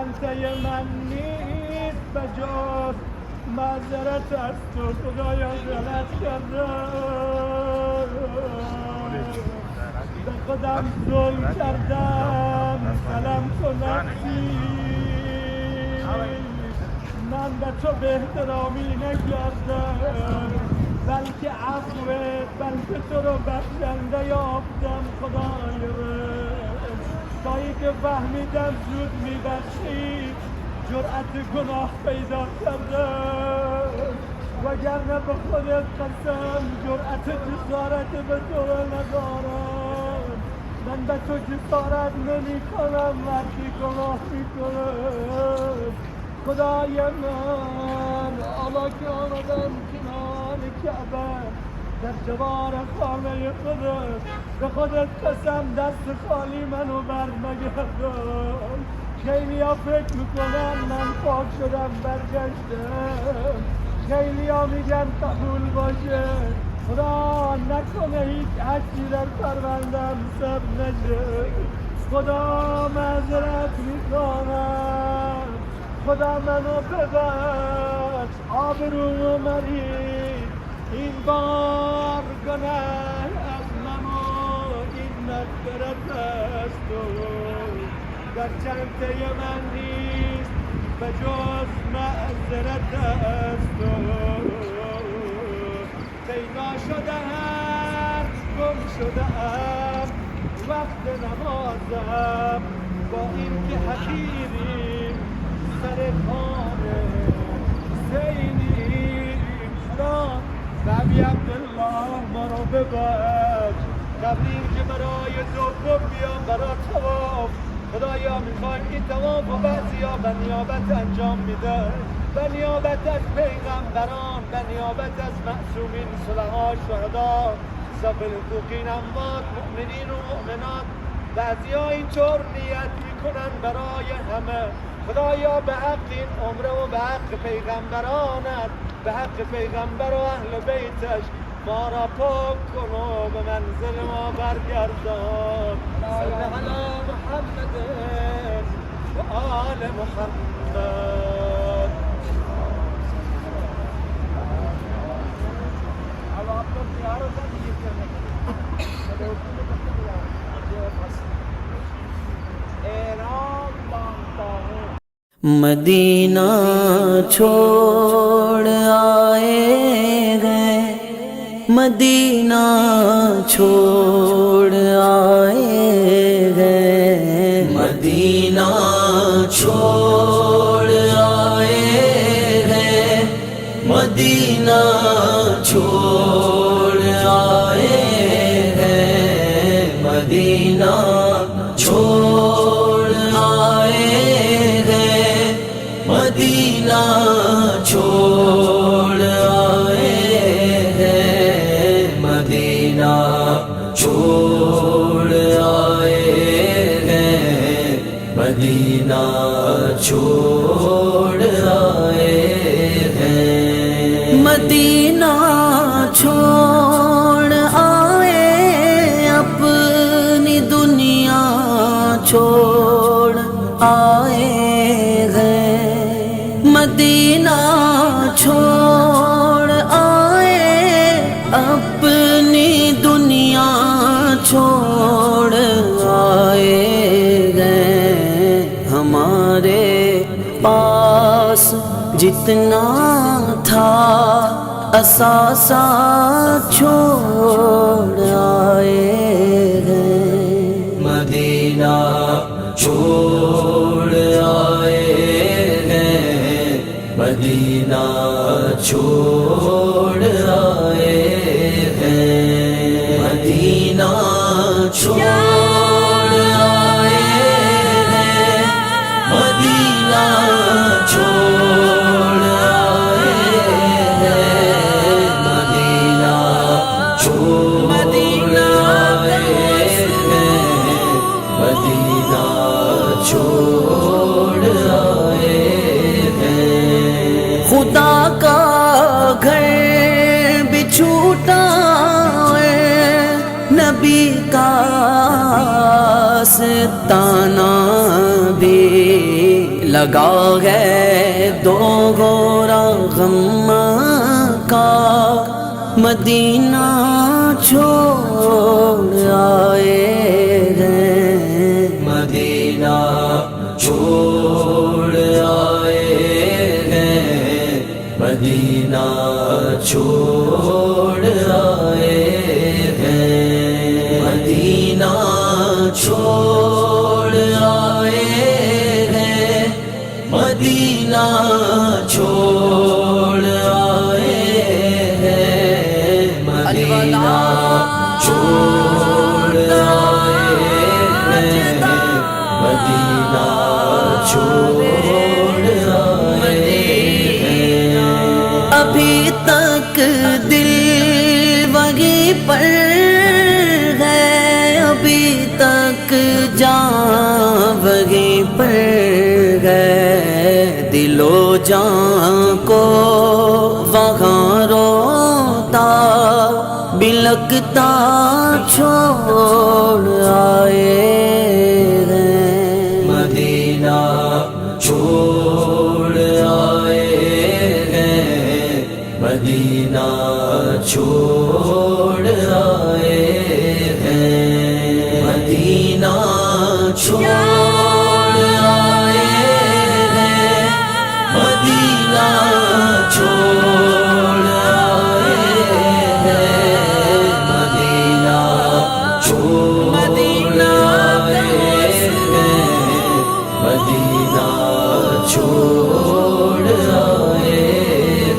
من نیست به جز معذرت از تو خدایا غلط کردم، به خودم ظلم کردم، سلام کن نفسی، من به تو به احترامی نکردم، بلکه عفوت، بلکه تو رو بخشنده یافتم خدای من. عطایی که فهمیدم زود میبخشی جرأت گناه پیدا کردم وگرنه به خودت قسم جرأت جسارت به تو ندارم من به تو جسارت نمی کنم وقتی گناه می کنم خدای من حالا که آمدم کنار کعبه در جوار خانه خودت به خودت قسم دست خالی منو بر نگردم خیلی ها فکر میکنن من پاک شدم برگشتم خیلی ها میگن قبول باشه خدا نکنه هیچ عجی در پروندم سب نشه خدا معذرت میکنم خدا منو ببخش آبرومو مرید این بار گناه از من و این مغفرت است در چنته من نیست به جز معذرت است پیدا شده هم گم شده ام وقت نمازم با این که حقیریم سر خانه حسینیم خدا نبی عبدالله ما رو ببخش قبلیم که برای دوم بیام برای تواف خدایا میخوایم این تواف و بعضی ها به نیابت انجام میده به نیابت از پیغمبران به نیابت از معصومین صلحا شهدا صف الحقوقین اموات مؤمنین و مؤمنات بعضی ها اینطور نیت میکنن برای همه خدایا به حق این عمره و به حق پیغمبرانت به حق پیغمبر و اهل بیتش ما را پاک کن و به منزل ما برگردان صلی علی محمد و آل محمد مدینہ چھوڑ آئے گئے مدینہ چھوڑ آئے گئے مدینہ چھوڑ آئے گئے مدینہ چھوڑ آئے گئے مدینہ چھوڑ آئے گئے مدینہ چھوڑ آئے گئے مدینہ چھوڑ آئے گئے مدینہ چھوڑ آئے گئے مدینہ چھوڑ آئے اپنی دنیا چھوڑ آئے گئے مدینہ چھوڑ آئے اپنی دنیا چھوڑ آئے گئے ہمارے پاس جتنا تھا اثاثہ چھوڑ آئے گئے مدینہ چھوڑ آئے گئے مدینہ چھوڑ آئے گئے مدینہ چھوڑ آئے گئے مدینہ چھوڑ آئے گئے مدینہ چھوڑ آئے گئے مدینہ چھوڑ آئے گئے خدا کا گھر بھی چھوٹا ہے نبی کا ستانہ بھی لگا ہے دو گورا غم کا مدینہ چھوڑ آئے گئے مدینہ چھوڑ آئے گئے مدینہ چھوڑ آئے گئے مدینہ چھوڑ چھوڑ آئے ہیں مدینہ چھوڑ آئے ہیں مدینہ چھوڑ آئے ہیں ابھی تک دل وہیں پر ہے ابھی تک جان وہیں پر ہے دل و جان کو وہاں روتا بلکتا چھوڑ آئے ہیں مدینہ چھوڑ آئے ہیں مدینہ چھوڑ آئے ہیں مدینہ چھوڑ آئے ہیں مدینہ چھوڑ آئے ہیں مدینہ چھوڑ آئے ہیں مدینہ چھوڑ آئے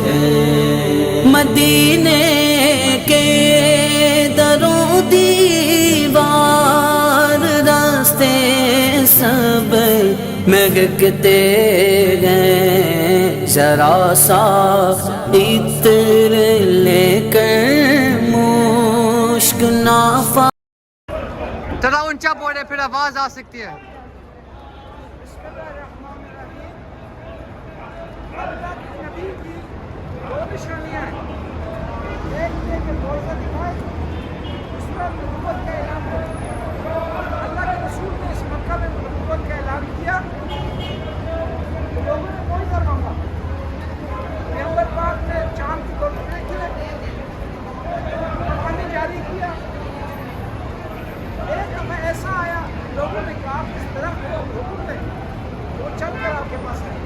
ہیں مدینے کے دروں دیوار راستے سب مہکتے ہیں ذرا سا عطر لے کر مشک نافا تھوڑا اونچا بولے پھر آواز آ سکتی ہے. نبی کی دو نشانیاں ہیں ایک یہ کہ روزہ دکھائے دوسرا نبوت کا اعلان کرے اللہ کے رسول نے اس مکہ میں نبوت کا اعلان کیا تو لوگوں نے کوئی در مانگا پیغمبر پاک نے چاند کی روشنی کی پانی جاری کیا ایک دفعہ ایسا آیا لوگوں نے کہا اس درخت کو حکم دیں وہ چل کر آپ کے پاس آئے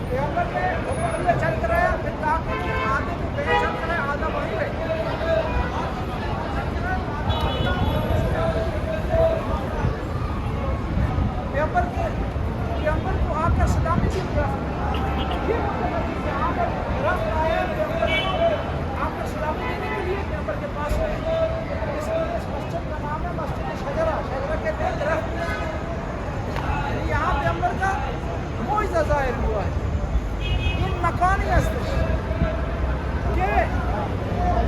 پیغمبر نے حکم دیا چل کر آیا پھر کہا کہ آدھے کو کہیں چل کر آیا آدھا وہیں رہے پیغمبر کو آ کر سلامی دی یہ مطلب ہے کہ آ کر درخت آیا پیغمبر آ کر سلامی دینے کے لیے پیغمبر کے پاس آئے اس لیے اس مسجد کا نام ہے مسجد شجرہ شجرہ کہتے ہیں درخت یہاں پیغمبر کا معجزہ ظاہر ہوا ہے این مکانی هستش که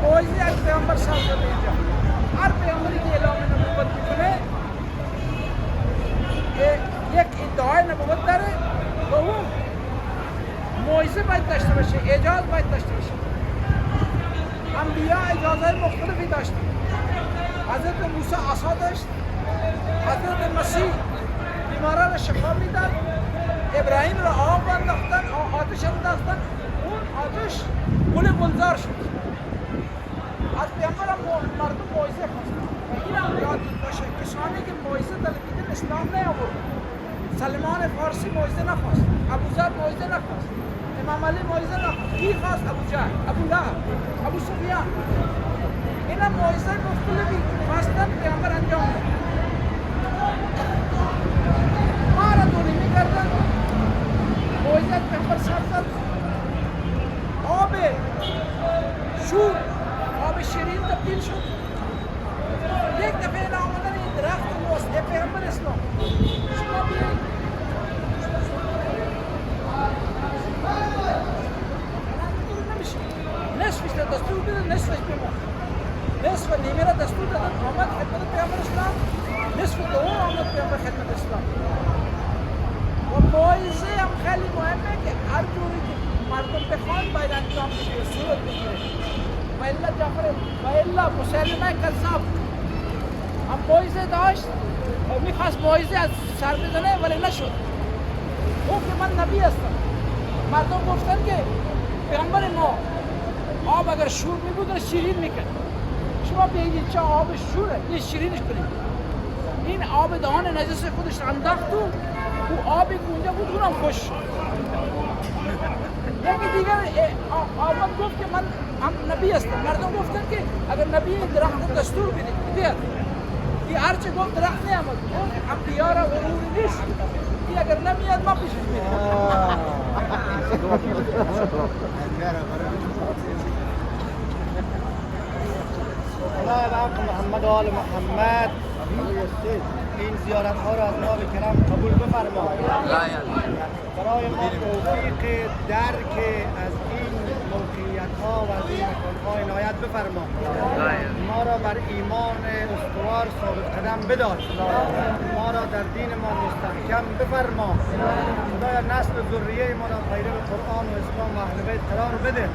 معجزه از پیغمبر صاحب شده اینجا هر پیغمبری که اعلام نبوت میکنه یک ادعای نبوت داره و اون معجزه باید داشته باشه اعجاز باید داشته باشه انبیا اجازه مختلفی داشتن حضرت موسی عصا داشت حضرت مسیح بیماران شفا میداد ابراهیم را آب انداختن آتش انداختن اون آتش گل گلزار شد از پیامبر هم مردم معجزه خواستن و این هم یاد باشه کسانی که معجزه طلبیدن اسلام نیاوردن سلمان فارسی معجزه نخواست ابوذر معجزه نخواست امام علی معجزه نخواست کی خواست ابو جهل ابو لهب ابو سفیان اینا معجزه مختلفی خواستن پیامبر انجام داد ماراتونی میکردن معجزه پیغمبر صاحب آب شور آب شیرین تبدیل شد یک دفعه اینا آمدن این درخت واسطه پیغمبر اسلام شما بیایید نصفش را دستور بدن نصفش بمان نصف نیمه را دستور دادن آمد خدمت پیغمبر اسلام نصف دوم آمد پیغمبر خدمت اسلام و معجزه هم خیلی مهمه که هر جوری که مردم بخوان باید انجام بشه صورت بگیره و الا جعفر و الا مسلمه کذاب هم معجزه داشت و میخواست معجزه از سر بزنه ولی نشد گفت که من نبی هستم مردم گفتن که پیغمبر ما آب اگر شور می بود شیرین میکرد شما بگید چه آب شوره یه شیرینش کنید این آب دهان نجس خودش انداخت و او آبی که اونجا بود اونم خوش یکی دیگر آمد گفت که من نبی هستم مردم گفتن که اگر نبی درخت دستور بدید بیاد این هرچه گفت درخت نیامد انبیا را غروری نیست این اگر نمیاد ما پیشش میدیم خدای حق محمد و آل محمد این زیارت ها را از ناب کرم قبول بفرما. برای ما توفیق درک از این موقعیت ها و از این مکان ها عنایت بفرما. ما را بر ایمان استوار ثابت قدم بدار. ما را در دین ما مستحکم بفرما. خدایا نسل و ذریه ما را پیرو قرآن و اسلام و اهل بیت قرار بده.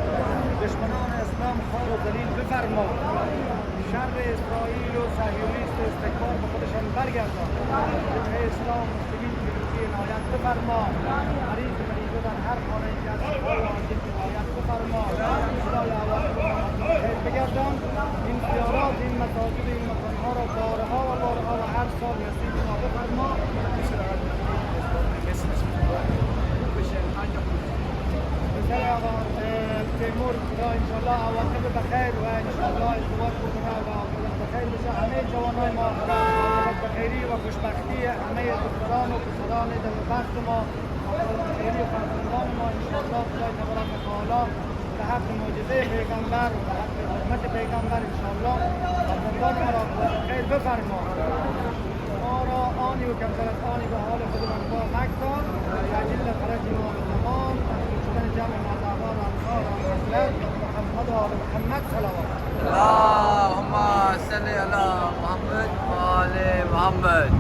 دشمنان اسلام خوار و ذلیل بفرما. شر اسرائیل و صهیونیست و استکبار به خودشان برگردان. جبهه اسلام مسلمین پیروزی عنایت بفرما. مریض مریضه در هر خانه که از شفای عاجل عنایت بفرما. خدایا عواقب ما خیر بگردان. این زیارات، این مساجد، این مکانها را بارها و بارها و هر سال نصیب ما بفرما. بسیار آقا تیمور خدا انشالله عواقب بخیر و انشالله ازدواج بکنه و عواقب بخیر بشه. همه جوانای ما عواقب بخیری و خوشبختی همه دختران و پسران دلبخت ما عواقب بخیری و فرزندان ما انشالله خدای تبارک و تعالی به حق معجزه پیغمبر و به حق حرمت پیغمبر انشالله فرزندان ما را بخیر بفرما. ما را آنی و کمتر از آنی به حال خود منفا مکتان تعجیل فرج ما تمام شدن جمع مازعبان انصار و محمد و آل محمد صلوات. اللهم صل على محمد وآل محمد.